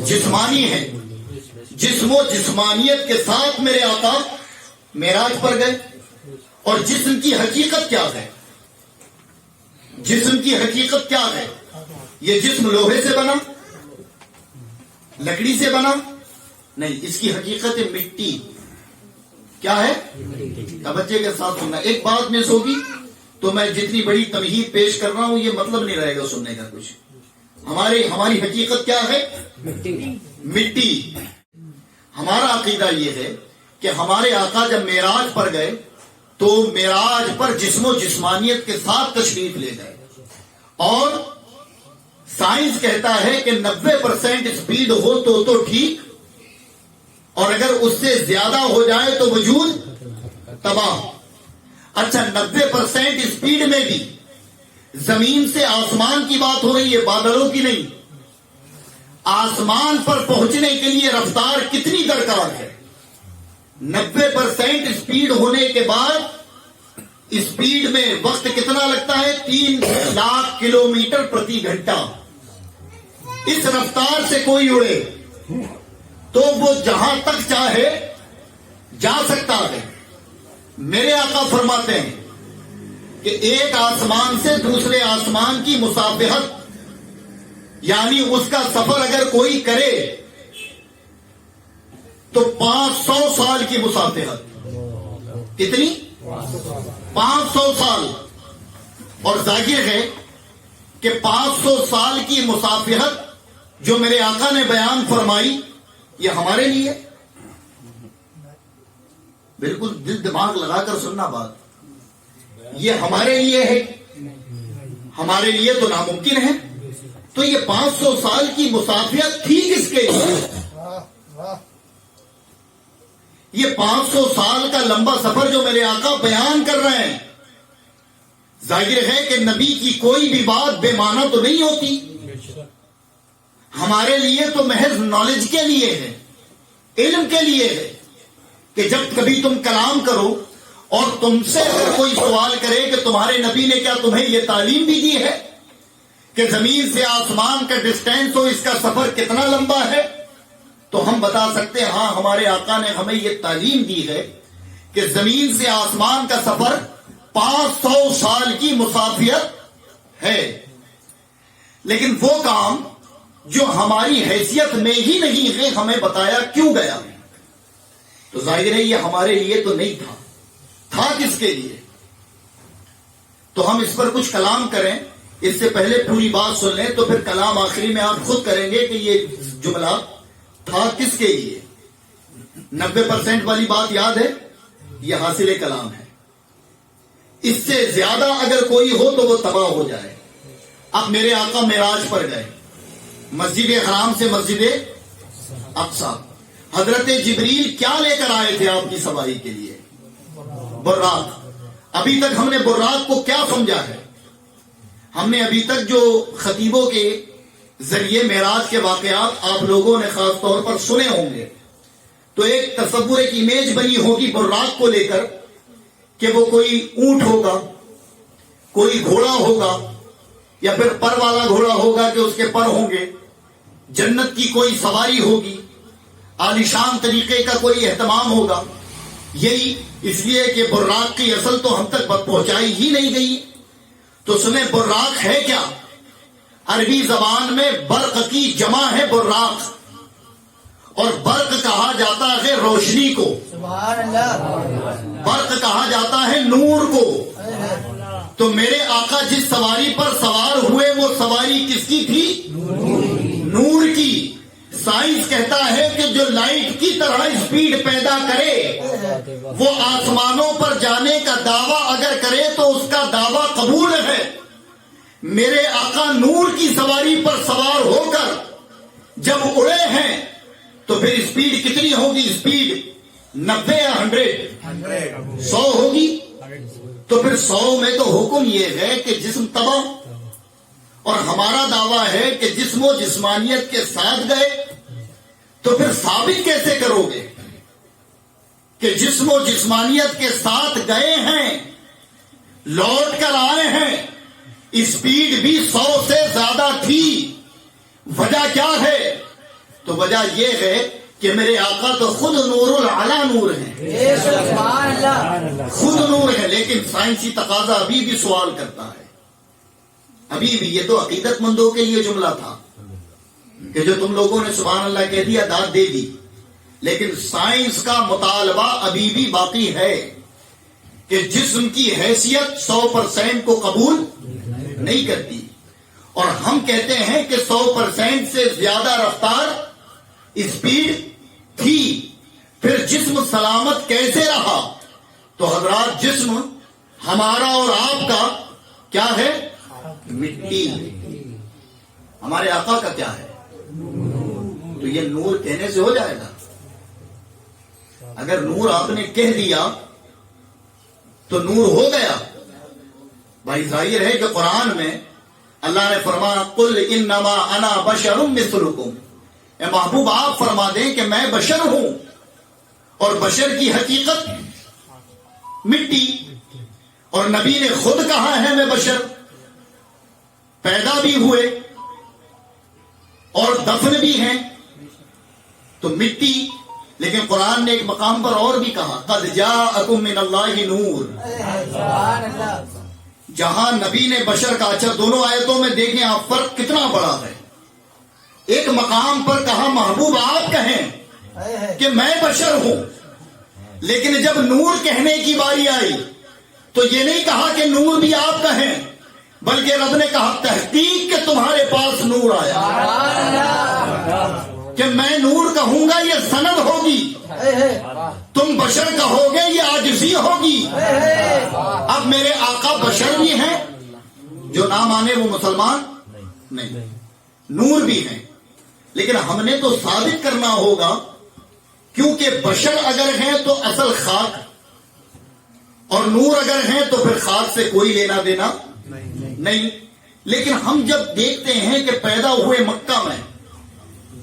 جسمانی ہے. جسم و جسمانیت کے ساتھ میرے آقا معراج پر گئے. اور جسم کی حقیقت کیا ہے؟ جسم کی حقیقت کیا ہے؟ یہ جسم لوہے سے بنا، لکڑی سے بنا نہیں، اس کی حقیقت مٹی. کیا ہے؟ توجہ کے ساتھ سننا. ایک بات مس ہوگی تو میں جتنی بڑی تمہید پیش کر رہا ہوں یہ مطلب نہیں رہے گا سننے کا کچھ. ہماری حقیقت کیا ہے؟ مٹی. ہمارا عقیدہ یہ ہے کہ ہمارے آقا جب معراج پر گئے تو معراج پر جسم و جسمانیت کے ساتھ تشریف لے گئے. اور سائنس کہتا ہے کہ 90% اسپیڈ ہو تو ٹھیک، اور اگر اس سے زیادہ ہو جائے تو وجود تباہ. اچھا 90% اسپیڈ میں بھی زمین سے آسمان کی بات ہو رہی ہے، بادلوں کی نہیں. آسمان پر پہنچنے کے لیے رفتار کتنی درکار ہے؟ 90% اسپیڈ ہونے کے بعد اسپیڈ میں وقت کتنا لگتا ہے؟ 3 لاکھ کلومیٹر پرتی گھنٹہ. اس رفتار سے کوئی اڑے تو وہ جہاں تک چاہے جا سکتا ہے. میرے آقا فرماتے ہیں کہ ایک آسمان سے دوسرے آسمان کی مسافت، یعنی اس کا سفر اگر کوئی کرے تو 500 سال کی مسافت. کتنی؟ 500 سال. اور ظاہر ہے کہ 500 سال کی مسافت جو میرے آقا نے بیان فرمائی یہ ہمارے لیے، بالکل دل دماغ لگا کر سننا بات، یہ ہمارے لیے ہے؟ ہمارے لیے تو ناممکن ہے. تو یہ 500 سال کی مسافت تھی کس کے لیے؟ یہ 500 سال کا لمبا سفر جو میرے آقا بیان کر رہے ہیں، ظاہر ہے کہ نبی کی کوئی بھی بات بے معنی تو نہیں ہوتی. ہمارے لیے تو محض نالج کے لیے ہے، علم کے لیے ہے کہ جب کبھی تم کلام کرو اور تم سے اگر کوئی سوال کرے کہ تمہارے نبی نے کیا تمہیں یہ تعلیم بھی دی ہے کہ زمین سے آسمان کا ڈسٹینس ہو، اس کا سفر کتنا لمبا ہے، تو ہم بتا سکتے ہیں ہاں ہمارے آقا نے ہمیں یہ تعلیم دی ہے کہ زمین سے آسمان کا سفر 500 سال کی مسافت ہے. لیکن وہ کام جو ہماری حیثیت میں ہی نہیں ہے ہمیں بتایا کیوں گیا. تو ظاہر ہے یہ ہمارے لیے تو نہیں تھا. تھا کس کے لیے؟ تو ہم اس پر کچھ کلام کریں. اس سے پہلے پوری بات سن لیں تو پھر کلام آخری میں آپ خود کریں گے کہ یہ جملہ تھا کس کے لیے. 90% والی بات یاد ہے؟ یہ حاصل کلام ہے. اس سے زیادہ اگر کوئی ہو تو وہ تباہ ہو جائے. اب میرے آقا معراج پر گئے مسجد حرام سے مسجد اقصی. حضرت جبریل کیا لے کر آئے تھے آپ کی سواری کے لیے؟ براق. ابھی تک ہم نے براق کو کیا سمجھا ہے؟ ہم نے ابھی تک جو خطیبوں کے ذریعے معراج کے واقعات آپ لوگوں نے خاص طور پر سنے ہوں گے تو ایک تصور، ایک امیج بنی ہوگی براق کو لے کر کہ وہ کوئی اونٹ ہوگا، کوئی گھوڑا ہوگا، یا پھر پر والا گھوڑا ہوگا کہ اس کے پر ہوں گے، جنت کی کوئی سواری ہوگی، عالیشان طریقے کا کوئی اہتمام ہوگا. یہی اس لیے کہ براق کی اصل تو ہم تک پہنچائی ہی نہیں گئی. تو سنیں براق ہے کیا؟ عربی زبان میں برق کی جمع ہے براق، اور برق کہا جاتا ہے روشنی کو، سبحان اللہ. برق کہا جاتا ہے نور کو. تو میرے آقا جس سواری پر سوار ہوئے وہ سواری کس کی تھی؟ نور کی. سائنس کہتا ہے کہ جو لائٹ کی طرح اسپیڈ پیدا کرے وہ آسمانوں پر جانے کا دعویٰ اگر کرے تو اس کا دعویٰ قبول ہے. میرے آقا نور کی سواری پر سوار ہو کر جب اڑے ہیں تو پھر اسپیڈ کتنی ہوگی؟ اسپیڈ 90 یا 100 ہوگی. تو پھر 100 میں تو حکم یہ ہے کہ جسم تباہ، اور ہمارا دعویٰ ہے کہ جسم و جسمانیت کے ساتھ گئے. تو پھر ثابت کیسے کرو گے کہ جسم و جسمانیت کے ساتھ گئے ہیں، لوٹ کر آئے ہیں؟ اسپیڈ بھی 100 سے زیادہ تھی. وجہ کیا ہے؟ تو وجہ یہ ہے کہ میرے آقا تو خود نور العلا نور ہیں، سبحان اللہ. خود نور ہے. لیکن سائنسی تقاضا ابھی بھی سوال کرتا ہے، ابھی بھی. یہ تو عقیدت مندوں کے لیے جملہ تھا کہ جو تم لوگوں نے سبحان اللہ کہہ دیا، داد دے دی. لیکن سائنس کا مطالبہ ابھی بھی باقی ہے کہ جسم کی حیثیت 100% کو قبول نہیں کرتی. اور ہم کہتے ہیں کہ 100% سے زیادہ رفتار اسپیڈ تھی. پھر جسم سلامت کیسے رہا؟ تو حضرات جسم ہمارا اور آپ کا کیا ہے؟ مٹی. ہمارے آقا کا کیا ہے؟ تو یہ نور کہنے سے ہو جائے گا؟ اگر نور آپ نے کہہ دیا تو نور ہو گیا. بھائی ظاہر ہے کہ قرآن میں اللہ نے فرمایا قل انما انا بشر مثلکم. اے محبوب آپ فرما دیں کہ میں بشر ہوں، اور بشر کی حقیقت مٹی. اور نبی نے خود کہا ہے میں بشر. پیدا بھی ہوئے اور دفن بھی ہیں تو مٹی. لیکن قرآن نے ایک مقام پر اور بھی کہا قد جاءکم من اللہ نور. سبحان اللہ. جہاں نبی نے بشر کا، اچھا دونوں آیتوں میں دیکھیں آپ فرق کتنا بڑا ہے. ایک مقام پر کہا محبوب آپ کہیں کہ میں بشر ہوں، لیکن جب نور کہنے کی باری آئی تو یہ نہیں کہا کہ نور بھی آپ کہیں، بلکہ رب نے کہا تحقیق کہ تمہارے پاس نور آیا. کہ میں نور کہوں گا یہ سند ہوگی، تم بشر کہو گے یہ عاجزی ہوگی. اب میرے آقا بشر بھی ہیں، جو نہ مانے وہ مسلمان نہیں. نور بھی ہیں، لیکن ہم نے تو ثابت کرنا ہوگا، کیونکہ بشر اگر ہیں تو اصل خاک، اور نور اگر ہیں تو پھر خاک سے کوئی لینا دینا نہیں. لیکن ہم جب دیکھتے ہیں کہ پیدا ہوئے مکہ میں،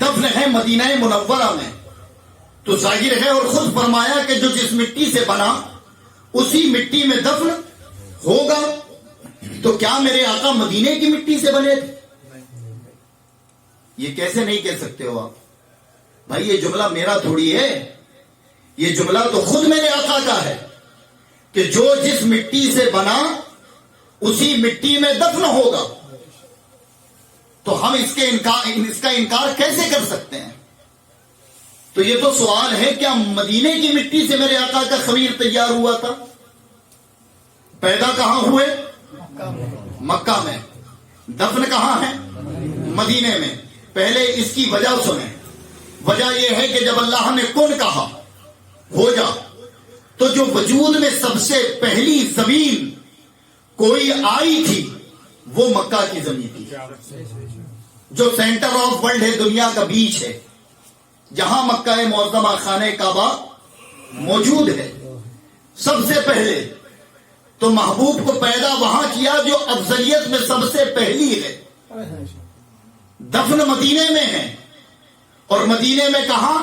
دفن ہے مدینہ منورہ میں، تو ظاہر ہے اور خود فرمایا کہ جو جس مٹی سے بنا اسی مٹی میں دفن ہوگا. تو کیا میرے آقا مدینے کی مٹی سے بنے تھے؟ یہ کیسے نہیں کہہ سکتے ہو آپ؟ بھائی یہ جملہ میرا تھوڑی ہے، یہ جملہ تو خود میرے آقا کا ہے کہ جو جس مٹی سے بنا اسی مٹی میں دفن ہوگا. تو ہم اس کا انکار کیسے کر سکتے ہیں؟ تو یہ تو سوال ہے کیا مدینے کی مٹی سے میرے آقا کا خمیر تیار ہوا تھا؟ پیدا کہاں ہوئے؟ مکہ میں. دفن کہاں ہے؟ مدینے میں. پہلے اس کی وجہ سنیں. وجہ یہ ہے کہ جب اللہ نے کن کہا ہو جا، تو جو وجود میں سب سے پہلی زمین کوئی آئی تھی وہ مکہ کی زمین تھی، جو سینٹر آف ورلڈ ہے، دنیا کا بیچ ہے، جہاں مکہ معظمہ خانہ کعبہ موجود ہے. سب سے پہلے تو محبوب کو پیدا وہاں کیا جو افضلیت میں سب سے پہلی ہے. دفن مدینے میں ہے، اور مدینے میں کہاں؟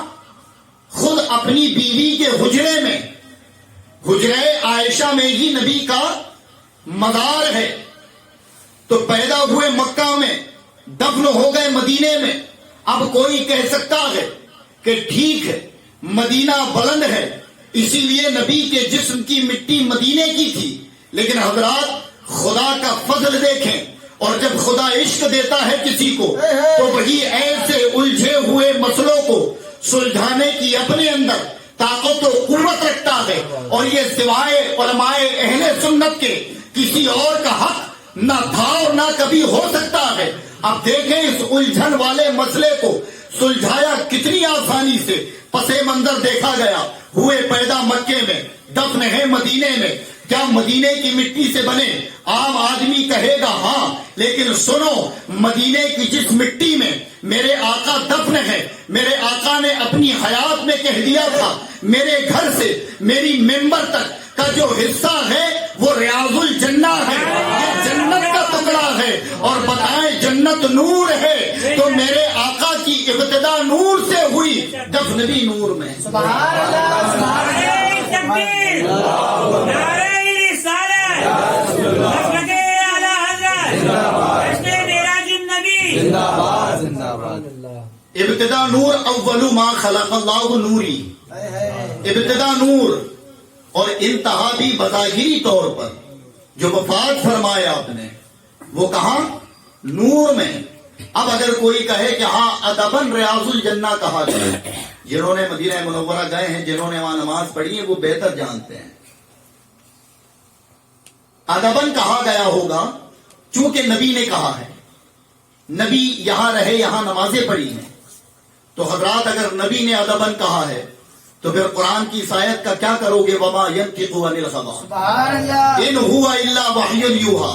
خود اپنی بیوی کے حجرے میں، حجرے عائشہ میں ہی نبی کا مزار ہے. تو پیدا ہوئے مکہ میں، دفن ہو گئے مدینے میں. اب کوئی کہہ سکتا ہے کہ ٹھیک ہے مدینہ بلند ہے اسی لیے نبی کے جسم کی مٹی مدینے کی تھی، لیکن حضرات خدا کا فضل دیکھیں، اور جب خدا عشق دیتا ہے کسی کو تو وہی ایسے الجھے ہوئے مسئلوں کو سلجھانے کی اپنے اندر طاقت و قوت رکھتا ہے، اور یہ سوائے علماء اہل سنت کے کسی اور کا حق نہ تھا اور نہ کبھی ہو سکتا ہے۔ اب دیکھیں اس الجھن والے مسئلے کو سلجھایا کتنی آسانی سے۔ پس منظر دیکھا گیا، ہوئے پیدا مکے میں، دفن ہے مدینے میں، کیا مدینے کی مٹی سے بنے؟ عام آدمی کہے گا ہاں، لیکن سنو، مدینے کی جس مٹی میں میرے آقا دفن ہے، میرے آقا نے اپنی حیات میں کہہ دیا تھا میرے گھر سے میری ممبر تک کا جو حصہ ہے وہ ریاض الجنہ ہے، یہ جنت کا ٹکڑا ہے، اور بتائیں جنت نور ہے تو میرے آقا کی ابتدا نور سے ہوئی، دفن بھی نور میں۔ سبحان اللہ، سبحان اللہ، تکبیر، نعرہ رسالت، مسلک اعلی حضرت، جشن معراج النبی، ابتدا نور، اول ما خلق اللہ نوری، ابتدا نور، اور انتہا بھی بظاہری طور پر جو وفات فرمایا آپ نے وہ کہاں؟ نور میں۔ اب اگر کوئی کہے کہ ہاں ادبن ریاض الجنہ کہا جائے، جنہوں نے مدینہ منورہ گئے ہیں، جنہوں نے وہاں نماز پڑھی ہے، وہ بہتر جانتے ہیں۔ ادبن کہا گیا ہوگا چونکہ نبی نے کہا ہے، نبی یہاں رہے، یہاں نمازیں پڑھی ہیں، تو حضرات اگر نبی نے ادبن کہا ہے تو پھر قرآن کی اس آیت کا کیا کرو گے؟ وما ينطق عن الهوى سبحان اللہ، ان هو الا وحی یوحی،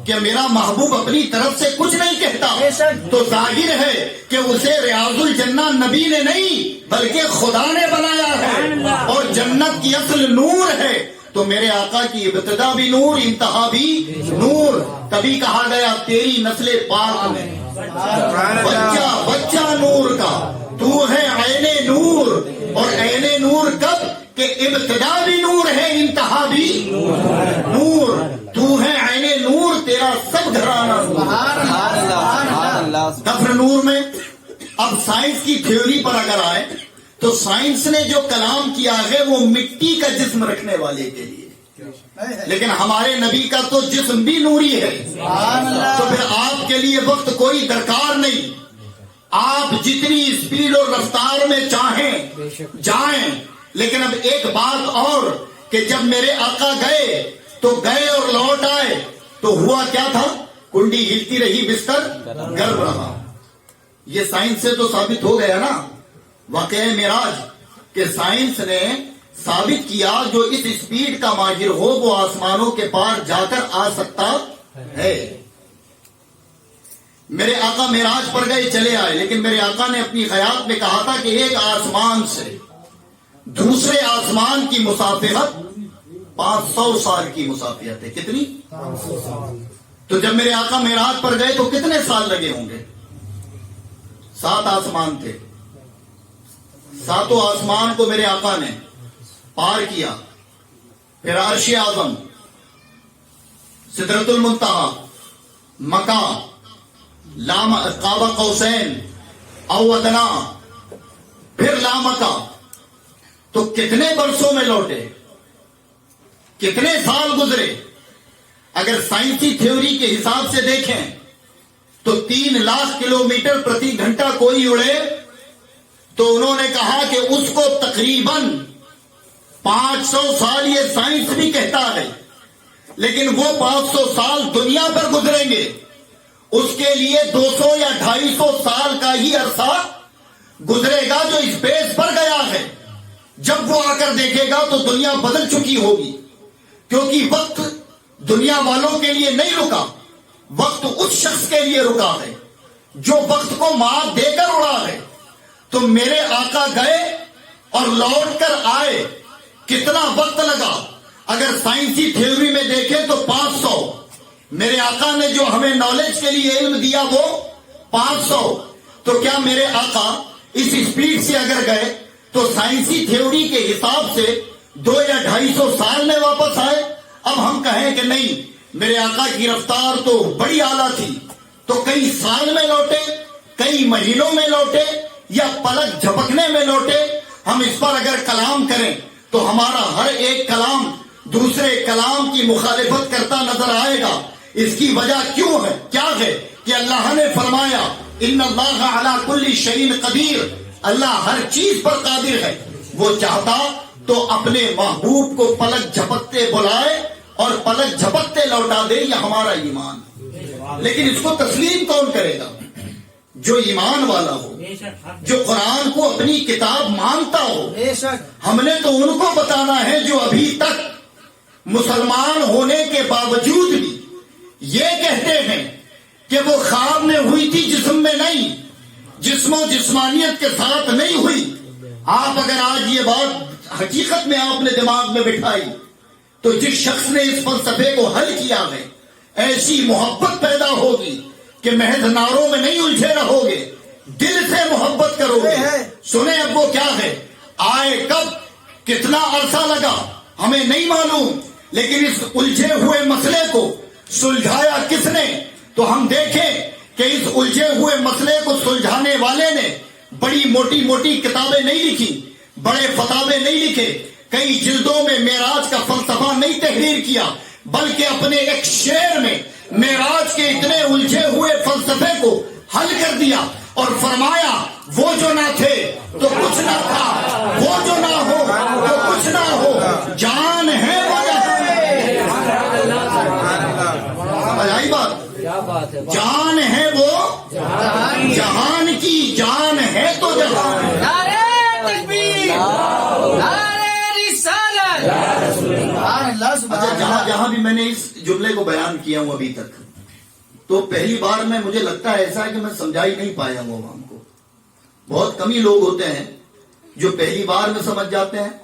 کہ میرا محبوب اپنی طرف سے کچھ نہیں کہتا، بے شک۔ تو ظاہر ہے کہ اسے ریاض الجنہ نبی نے نہیں بلکہ خدا نے بنایا ہے، اور جنت کی اصل نور ہے، تو میرے آقا کی ابتدا بھی نور، انتہا بھی نور۔ تبھی کہا گیا تیری نسل پاک میں بچہ بچہ نور کا، تو ہے عین نور، اور عین نور کب کہ ابتدا بھی نور ہے، انتہا بھی نور، تو ہے عین نور، تیرا سب گھرانہ نور۔ سبحان اللہ، دفن نور میں۔ اب سائنس کی تھیوری پر اگر آئے تو سائنس نے جو کلام کیا ہے وہ مٹی کا جسم رکھنے والے کے لیے، لیکن ہمارے نبی کا تو جسم بھی نوری ہے، تو پھر آپ کے لیے وقت کوئی درکار نہیں، آپ جتنی اسپیڈ اور رفتار میں چاہیں جائیں۔ لیکن اب ایک بات اور کہ جب میرے آقا گئے تو گئے اور لوٹ آئے تو ہوا کیا تھا؟ کنڈی ہلتی رہی، بستر گرم رہا۔ یہ سائنس سے تو ثابت ہو گیا نا واقعہ معراج، کہ سائنس نے ثابت کیا جو اس اسپیڈ کا ماہر ہو وہ آسمانوں کے پار جا کر آ سکتا ہے۔ میرے آقا معراج پر گئے، چلے آئے، لیکن میرے آقا نے اپنی حیات میں کہا تھا کہ ایک آسمان سے دوسرے آسمان کی مسافرت 500 سال کی مسافرت ہے۔ کتنی؟ 500 سال۔ تو جب میرے آقا معراج پر گئے تو کتنے سال لگے ہوں گے؟ 7 آسمان تھے، 7 آسمان کو میرے آقا نے پار کیا، پھر عرش اعظم، سدرۃ المنتہا، مکہ، قاب قوسین او ادنا، پھر لامکہ، تو کتنے برسوں میں لوٹے؟ کتنے سال گزرے؟ اگر سائنسی تھیوری کے حساب سے دیکھیں تو 3 لاکھ کلومیٹر پرتی گھنٹہ کوئی اڑے تو انہوں نے کہا کہ اس کو تقریباً 500 سال، یہ سائنس بھی کہتا ہے، لیکن وہ 500 سال دنیا پر گزریں گے، اس کے لیے 200 یا 250 سال کا ہی عرصہ گزرے گا جو اسپیس پر گیا ہے۔ جب وہ آ کر دیکھے گا تو دنیا بدل چکی ہوگی، کیونکہ وقت دنیا والوں کے لیے نہیں رکا، وقت اس شخص کے لیے رکا ہے جو وقت کو مات دے کر اڑا ہے۔ تو میرے آقا گئے اور لوٹ کر آئے، کتنا وقت لگا؟ اگر سائنسی تھیوری میں دیکھیں تو 500، میرے آقا نے جو ہمیں نالج کے لیے علم دیا وہ 500، تو کیا میرے آقا اس اسپیڈ سے اگر گئے تو سائنسی تھیوری کے حساب سے 200 یا 250 سال میں واپس آئے؟ اب ہم کہیں کہ نہیں، میرے آقا کی رفتار تو بڑی اعلیٰ تھی، تو کئی سال میں لوٹے، کئی مہینوں میں لوٹے، یا پلک جھپکنے میں لوٹے؟ ہم اس پر اگر کلام کریں تو ہمارا ہر ایک کلام دوسرے کلام کی مخالفت کرتا نظر آئے گا. اس کی وجہ کیوں ہے؟ کیا ہے کہ اللہ نے فرمایا ان اللہ علی کل شیء قدیر، اللہ ہر چیز پر قادر ہے. وہ چاہتا تو اپنے محبوب کو پلک جھپکتے بلائے اور پلک جھپکتے لوٹا دے. یہ ہمارا ایمان. لیکن اس کو تسلیم کون کرے گا؟ جو ایمان والا ہو، جو قرآن کو اپنی کتاب مانتا ہو. ہم نے تو ان کو بتانا ہے جو ابھی تک مسلمان ہونے کے باوجود بھی یہ کہتے ہیں کہ وہ خواب میں ہوئی تھی، جسم میں نہیں، جسم و جسمانیت کے ساتھ نہیں ہوئی. آپ اگر آج یہ بات حقیقت میں آپ نے دماغ میں بٹھائی تو جس شخص نے اس فلسفے کو حل کیا ہے، ایسی محبت پیدا ہوگی کہ محض نعروں میں نہیں الجھے رہو گے، دل سے محبت کرو گے. سنیں اب وہ کیا ہے، آئے کب، کتنا عرصہ لگا ہمیں نہیں معلوم، لیکن اس الجھے ہوئے مسئلے کو سلجھایا کس نے؟ تو ہم دیکھیں کہ اس الجھے ہوئے مسئلے کو سلجھانے والے نے بڑی موٹی موٹی کتابیں نہیں لکھی، بڑے فتاوے نہیں لکھے، کئی جلدوں میں معراج کا فلسفہ نہیں تحریر کیا، بلکہ اپنے ایک شعر میں معراج کے اتنے الجھے ہوئے فلسفے کو حل کر دیا اور فرمایا وہ جو نہ تھے تو کچھ نہ تھا، وہ جو نہ ہو تو کچھ نہ ہو، جان ہے وہ بھائی بات، جان ہے وہ جہان کی، جان ہے تو جہان. نعرہ تکبیر، نعرہ رسالت. اچھا، جہاں جہاں بھی میں نے اس جملے کو بیان کیا ہوں ابھی تک، تو پہلی بار میں مجھے لگتا ہے ایسا ہے کہ میں سمجھا ہی نہیں پایا ہوں عوام کو. بہت کم ہی لوگ ہوتے ہیں جو پہلی بار میں سمجھ جاتے ہیں،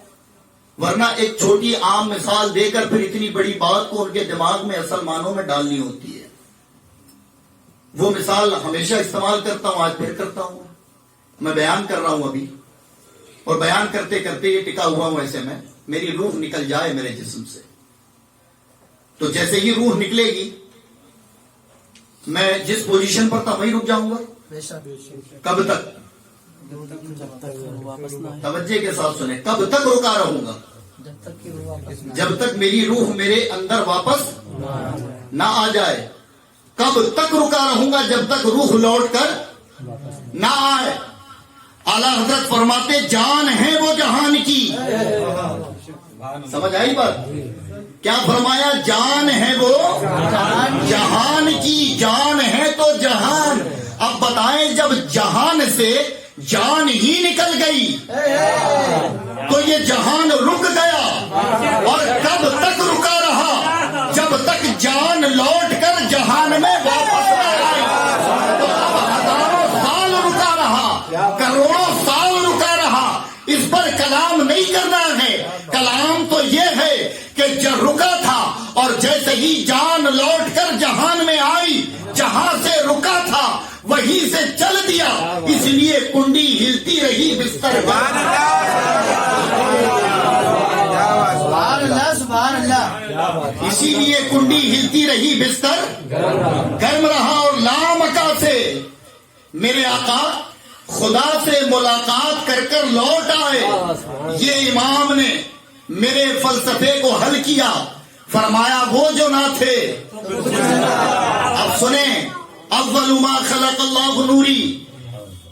ورنہ ایک چھوٹی عام مثال دے کر پھر اتنی بڑی بات کو ان کے دماغ میں اصل معنوں میں ڈالنی ہوتی ہے. وہ مثال ہمیشہ استعمال کرتا ہوں، آج پھر کرتا ہوں. میں بیان کر رہا ہوں ابھی، اور بیان کرتے کرتے یہ ٹکا ہوا ہوں ایسے میں، میری روح نکل جائے میرے جسم سے، تو جیسے ہی روح نکلے گی میں جس پوزیشن پر تھا وہیں رک جاؤں گا. کب تک؟ توجہ کے ساتھ سنیں، کب تک رکا رہوں گا؟ جب تک میری روح میرے اندر واپس نہ آ جائے. کب تک رکا رہوں گا؟ جب تک روح لوٹ کر نہ آئے. اعلیٰ حضرت فرماتے جان ہے وہ جہان کی. سمجھ آئی بات؟ کیا فرمایا؟ جان ہے وہ جہان کی، جان ہے تو جہان. اب بتائیں جب جہان سے جان ہی نکل گئی تو یہ جہان رک گیا، اور کب تک رکا رہا؟ جب تک جان لوٹ کر جہان میں واپس نہ آئی. تو اب ہزاروں سال رکا رہا، کروڑوں سال رکا رہا، اس پر کلام نہیں کرنا ہے. کلام تو یہ ہے کہ جب رکا تھا اور جیسے ہی جان لوٹ کر جہان میں آئی، جہاں سے رکا تھا وہیں سے چل دیا. اس لیے کنڈی ہلتی رہی، بستر سبحان اللہ. اسی لیے کنڈی ہلتی رہی، بستر گرم رہا. اور لامکا سے میرے آقا خدا سے ملاقات کر کر لوٹ آئے. یہ امام نے میرے فلسفے کو حل کیا، فرمایا وہ جو نہ تھے. اب سنیں، اول ما خلق اللہ نوری.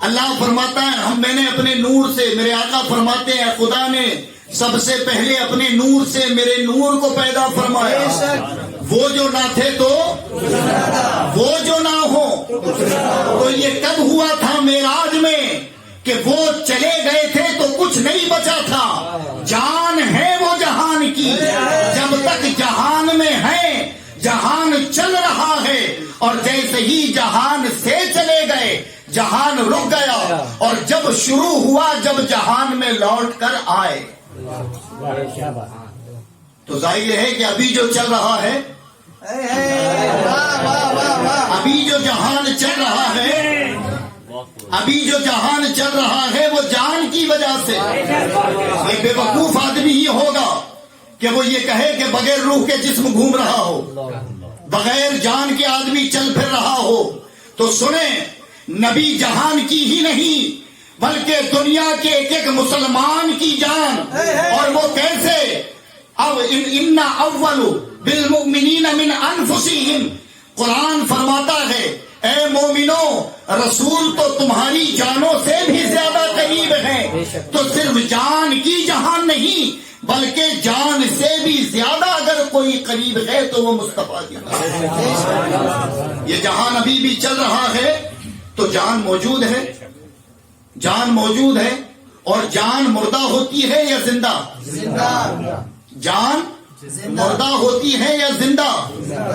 اللہ فرماتا ہے میں نے اپنے نور سے، میرے آقا فرماتے ہیں خدا نے سب سے پہلے اپنے نور سے میرے نور کو پیدا فرمایا. وہ جو نہ تھے تو وہ جو نہ ہو. تو یہ کب ہوا تھا؟ معراج میں، کہ وہ چلے گئے تھے تو کچھ نہیں بچا تھا. جان ہے وہ جہان کی، جب تک جہان میں ہے جہان چل رہا ہے. اور جیسے ہی جہان سے چلے گئے جہان رک گیا، اور جب شروع ہوا جب جہان میں لوٹ کر آئے تو ظاہر ہے کہ ابھی جو چل رہا ہے، ابھی جو جہان چل رہا ہے، ابھی جو جہان چل رہا ہے وہ جان کی وجہ سے. ایک بے وقوف آدمی ہی ہوگا کہ وہ یہ کہے کہ بغیر روح کے جسم گھوم رہا ہو، بغیر جان کے آدمی چل پھر رہا ہو. تو سنیں، نبی جہان کی ہی نہیں بلکہ دنیا کے ایک ایک مسلمان کی جان. اور وہ کیسے؟ اب ان اول بالمؤمنین من انفسہم. قرآن فرماتا ہے اے مومنو، رسول تو تمہاری جانوں سے بھی زیادہ قریب ہے. تو صرف جان کی جہان نہیں بلکہ جان سے بھی زیادہ اگر کوئی قریب ہے تو وہ مصطفیٰ کی جان. یہ جہان ابھی بھی چل رہا ہے تو جان موجود ہے. جان موجود ہے. اور جان مردہ ہوتی ہے یا زندہ؟ جان مردہ ہوتی ہے یا زندہ؟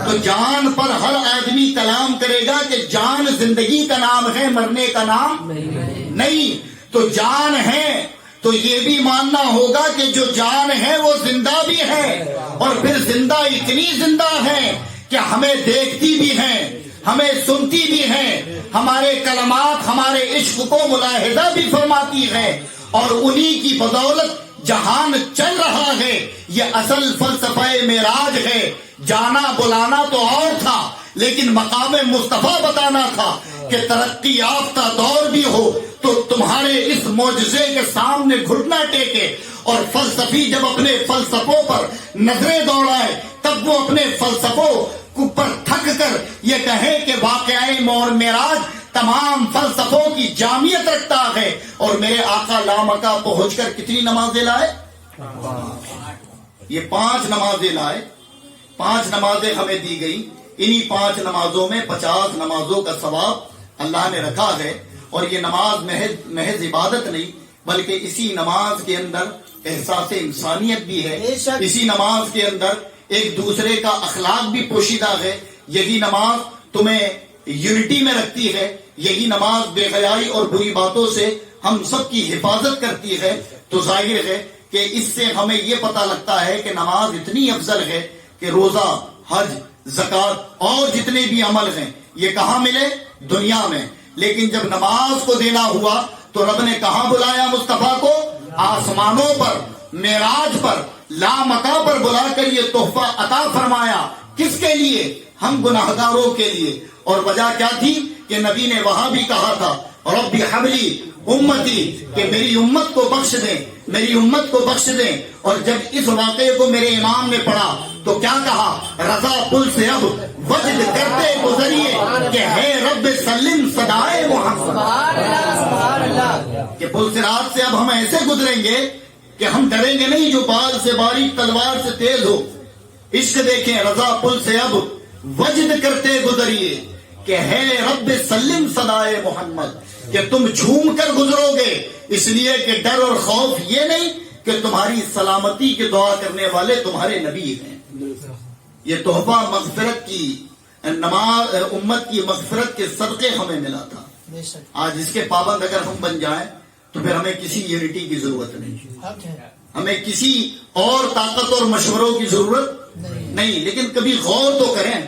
تو جان پر ہر آدمی کلام کرے گا کہ جان زندگی کا نام ہے، مرنے کا نام نہیں. تو جان ہے تو یہ بھی ماننا ہوگا کہ جو جان ہے وہ زندہ بھی ہے. اور پھر زندہ اتنی زندہ ہے کہ ہمیں دیکھتی بھی ہے، ہمیں سنتی بھی ہے، ہمارے کلمات ہمارے عشق کو ملاحظہ بھی فرماتی ہے. اور انہی کی بدولت جہان چل رہا ہے. یہ اصل فلسفہ معراج ہے. جانا بلانا تو اور تھا لیکن مقام مصطفیٰ بتانا تھا کہ ترقی یافتہ دور بھی ہو تو تمہارے اس معجزے کے سامنے گھٹنا ٹیکے. اور فلسفی جب اپنے فلسفوں پر نظریں دوڑائے تب وہ اپنے فلسفوں پر تھک کر یہ کہے کہ واقعہ معراج تمام فلسفوں کی جامعیت رکھتا ہے. اور میرے آقا لامکہ پہنچ کر کتنی نمازیں لائے؟ یہ 5 نمازیں لائے. 5 نمازیں ہمیں دی گئی. انہی 5 نمازوں میں 50 نمازوں کا ثواب اللہ نے رکھا ہے. اور یہ نماز محض عبادت نہیں بلکہ اسی نماز کے اندر احساس انسانیت بھی ہے. اسی نماز کے اندر ایک دوسرے کا اخلاق بھی پوشیدہ ہے. یہی نماز تمہیں یونٹی میں رکھتی ہے. یہی نماز بے حیائی اور بری باتوں سے ہم سب کی حفاظت کرتی ہے. تو ظاہر ہے کہ اس سے ہمیں یہ پتہ لگتا ہے کہ نماز اتنی افضل ہے کہ روزہ، حج، زکوٰۃ اور جتنے بھی عمل ہیں یہ کہاں ملے؟ دنیا میں. لیکن جب نماز کو دینا ہوا تو رب نے کہاں بلایا مصطفیٰ کو؟ آسمانوں پر، معراج پر، لامکہ پر بلا کر یہ تحفہ عطا فرمایا. کس کے لیے؟ ہم گناہگاروں کے لیے. اور وجہ کیا تھی کہ نبی نے وہاں بھی کہا تھا رب حبلی امتی، کہ میری امت کو بخش دیں، میری امت کو بخش دیں. اور جب اس واقعے کو میرے امام نے پڑھا تو کیا کہا؟ رضا پل سے اب وجد کرتے گزریے کہ ہے رب سلم صدائے محمد. کہ پل صراط سے اب ہم ایسے گزریں گے کہ ہم ڈریں گے نہیں جو بال سے باریک تلوار سے تیز ہو. عشق دیکھیں، رضا پل سے اب وجد کرتے گزریے کہ ہے رب سلم صدائے محمد، کہ تم جھوم کر گزرو گے اس لیے کہ ڈر اور خوف یہ نہیں کہ تمہاری سلامتی کی دعا کرنے والے تمہارے نبی ہیں. یہ تحفہ مغفرت کی، نماز امت کی مغفرت کے صدقے ہمیں ملا تھا. آج اس کے پابند اگر ہم بن جائیں تو پھر ہمیں کسی یونٹی کی ضرورت نہیں، ہمیں کسی اور طاقت اور مشوروں کی ضرورت نہیں. لیکن کبھی غور تو کریں.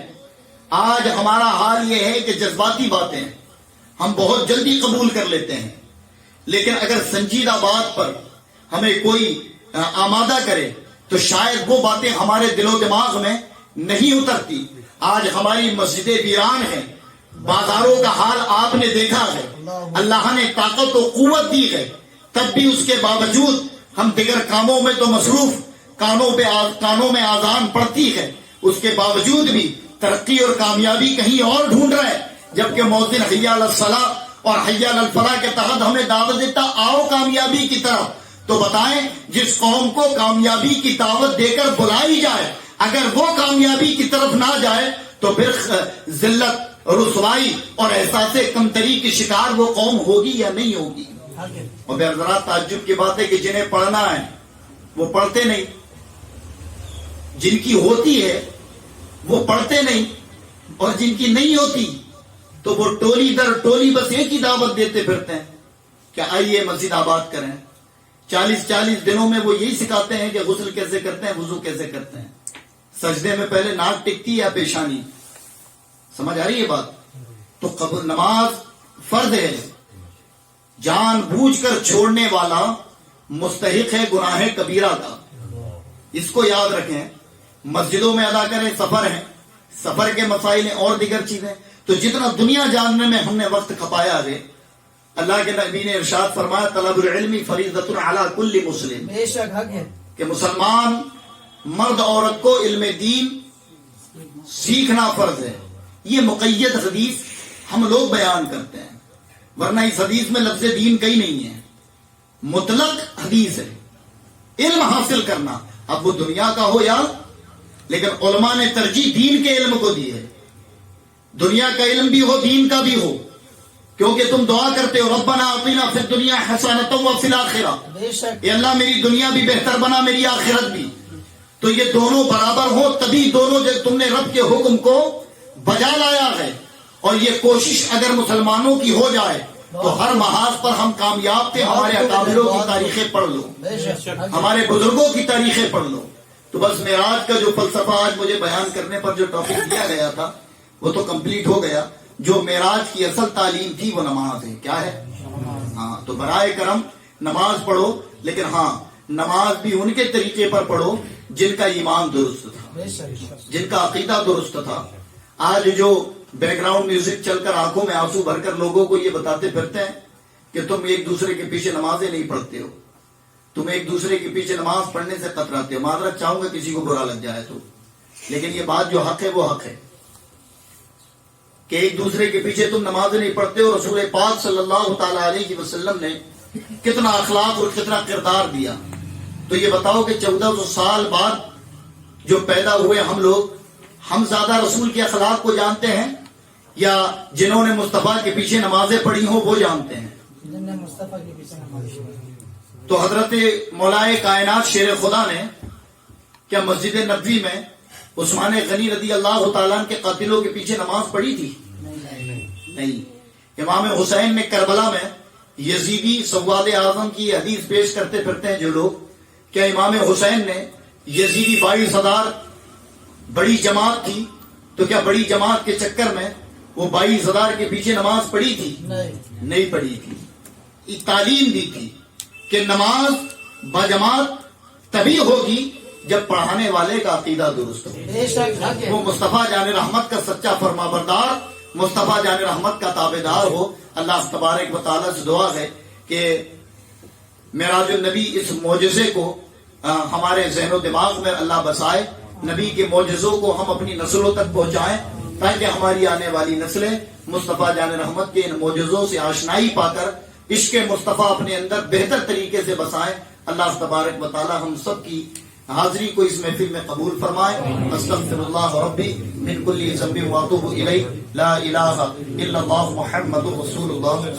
آج ہمارا حال یہ ہے کہ جذباتی باتیں ہم بہت جلدی قبول کر لیتے ہیں، لیکن اگر سنجیدہ بات پر ہمیں کوئی آمادہ کرے تو شاید وہ باتیں ہمارے دل و دماغ میں نہیں اترتی. آج ہماری مسجدیں ویران ہیں، بازاروں کا حال آپ نے دیکھا ہے. اللہ نے طاقت و قوت دی ہے تب بھی اس کے باوجود ہم دیگر کاموں میں تو مصروف، کانوں میں آذان پڑتی ہے، اس کے باوجود بھی ترقی اور کامیابی کہیں اور ڈھونڈ رہے ہیں. جبکہ مؤذن حی علی الصلاۃ اور حی علی الفلاح کے تحت ہمیں دعوت دیتا آؤ کامیابی کی طرف. تو بتائیں جس قوم کو کامیابی کی دعوت دے کر بلائی جائے اگر وہ کامیابی کی طرف نہ جائے تو پھر ذلت، رسوائی اور احساس کمتری کی شکار وہ قوم ہوگی یا نہیں ہوگی. اور بے حضرات تعجب کی بات ہے کہ جنہیں پڑھنا ہے وہ پڑھتے نہیں، جن کی ہوتی ہے وہ پڑھتے نہیں، اور جن کی نہیں ہوتی تو وہ ٹولی در ٹولی بس ایک ہی دعوت دیتے پھرتے ہیں کہ آئیے مسجد آباد کریں. 40 دنوں میں وہ یہی سکھاتے ہیں کہ غسل کیسے کرتے ہیں، وضو کیسے کرتے ہیں، سجدے میں پہلے ناک ٹکتی یا پیشانی. سمجھ آ رہی ہے بات؟ تو قبل نماز فرض ہے، جان بوجھ کر چھوڑنے والا مستحق ہے گناہ کبیرہ کا. اس کو یاد رکھیں. مسجدوں میں ادا کریں، سفر ہیں، سفر کے مسائل ہیں اور دیگر چیزیں. تو جتنا دنیا جاننے میں ہم نے وقت کھپایا ہے اللہ کے نبی نے ارشاد فرمایا طلب العلم فریضۃ علی کل مسلم، بے شک حق ہے. کہ مسلمان مرد عورت کو علم دین سیکھنا فرض ہے. یہ مقید حدیث ہم لوگ بیان کرتے ہیں، ورنہ اس حدیث میں لفظ دین کہیں نہیں ہے، مطلق حدیث ہے. علم حاصل کرنا اب وہ دنیا کا ہو یا، لیکن علماء نے ترجیح دین کے علم کو دی ہے. دنیا کا علم بھی ہو دین کا بھی ہو، کیونکہ تم دعا کرتے ہو ربنا آتنا فی الدنیا حسنۃ وفی الآخرہ، بے شک. اے اللہ میری دنیا بھی بہتر بنا میری آخرت بھی. تو یہ دونوں برابر ہو تبھی دونوں جو تم نے رب کے حکم کو بجا لایا ہے. اور یہ کوشش اگر مسلمانوں کی ہو جائے تو ہر محاذ پر ہم کامیاب تھے. ہمارے اکابروں کی تاریخیں پڑھ لو، بے شک. ہمارے بزرگوں کی تاریخیں پڑھ لو. تو بس معراج کا جو فلسفہ آج مجھے بیان کرنے پر جو ٹاپک دیا گیا تھا وہ تو کمپلیٹ ہو گیا. جو معراج کی اصل تعلیم تھی وہ نماز ہے. کیا ہے؟ ہاں. تو برائے کرم نماز پڑھو، لیکن ہاں نماز بھی ان کے طریقے پر پڑھو جن کا ایمان درست تھا، بے شک. جن کا عقیدہ درست تھا. آج جو بیک گراؤنڈ میوزک چل کر آنکھوں میں آنسو بھر کر لوگوں کو یہ بتاتے پھرتے ہیں کہ تم ایک دوسرے کے پیچھے نمازیں نہیں پڑھتے ہو، تم ایک دوسرے کے پیچھے نماز پڑھنے سے کتراتے ہو. معذرت چاہوں گا کسی کو برا لگ جائے تو، لیکن یہ بات جو حق ہے وہ حق ہے کہ ایک دوسرے کے پیچھے تم نمازیں نہیں پڑھتے ہو. رسول پاک صلی اللہ تعالی علیہ وسلم نے کتنا اخلاق اور کتنا کردار دیا. تو یہ بتاؤ کہ 1400 سال بعد جو پیدا ہوئے ہم لوگ، ہم زیادہ رسول کے اخلاق کو جانتے ہیں یا جنہوں نے مصطفیٰ کے پیچھے نمازیں پڑھی ہوں وہ جانتے ہیں؟ جن نے مصطفیٰ کے پیچھے نماز پڑھی. تو حضرت مولائے کائنات شیر خدا نے کیا مسجد نبوی میں عثمان غنی رضی اللہ تعالیٰ کے قاتلوں کے پیچھے نماز پڑھی تھی؟ نہیں. امام حسین نے کربلا میں یزیدی سواد اعظم کی حدیث پیش کرتے پھرتے ہیں جو لوگ، کیا امام حسین نے یزیدی 22,000 بڑی جماعت تھی تو کیا بڑی جماعت کے چکر میں وہ 22,000 کے پیچھے نماز پڑھی تھی؟ نہیں پڑھی تھی. یہ تعلیم دی تھی کہ نماز بجماعت تبھی ہوگی جب پڑھانے والے کا عقیدہ درست ہو. بے شک حق ہے. وہ مصطفیٰ جان رحمت کا سچا فرما بردار، مصطفیٰ جان رحمت کا تابع دار ہو. اللہ تبارک و تعالیٰ سے دعا ہے کہ معراج النبی اس معجزے کو ہمارے ذہن و دماغ میں اللہ بسائے. نبی کے معجزوں کو ہم اپنی نسلوں تک پہنچائیں تاکہ ہماری آنے والی نسلیں مصطفیٰ جان رحمت کے ان معجزوں سے آشنائی پا کر عشق مصطفیٰ اپنے اندر بہتر طریقے سے بسائیں. اللہ تبارک و تعالیٰ ہم سب کی حاضری کو اس محفل میں قبول فرمائے. استغفر اللہ ربی من کل ذنب واتوب الیہ. لا الہ الا اللہ محمد رسول اللہ.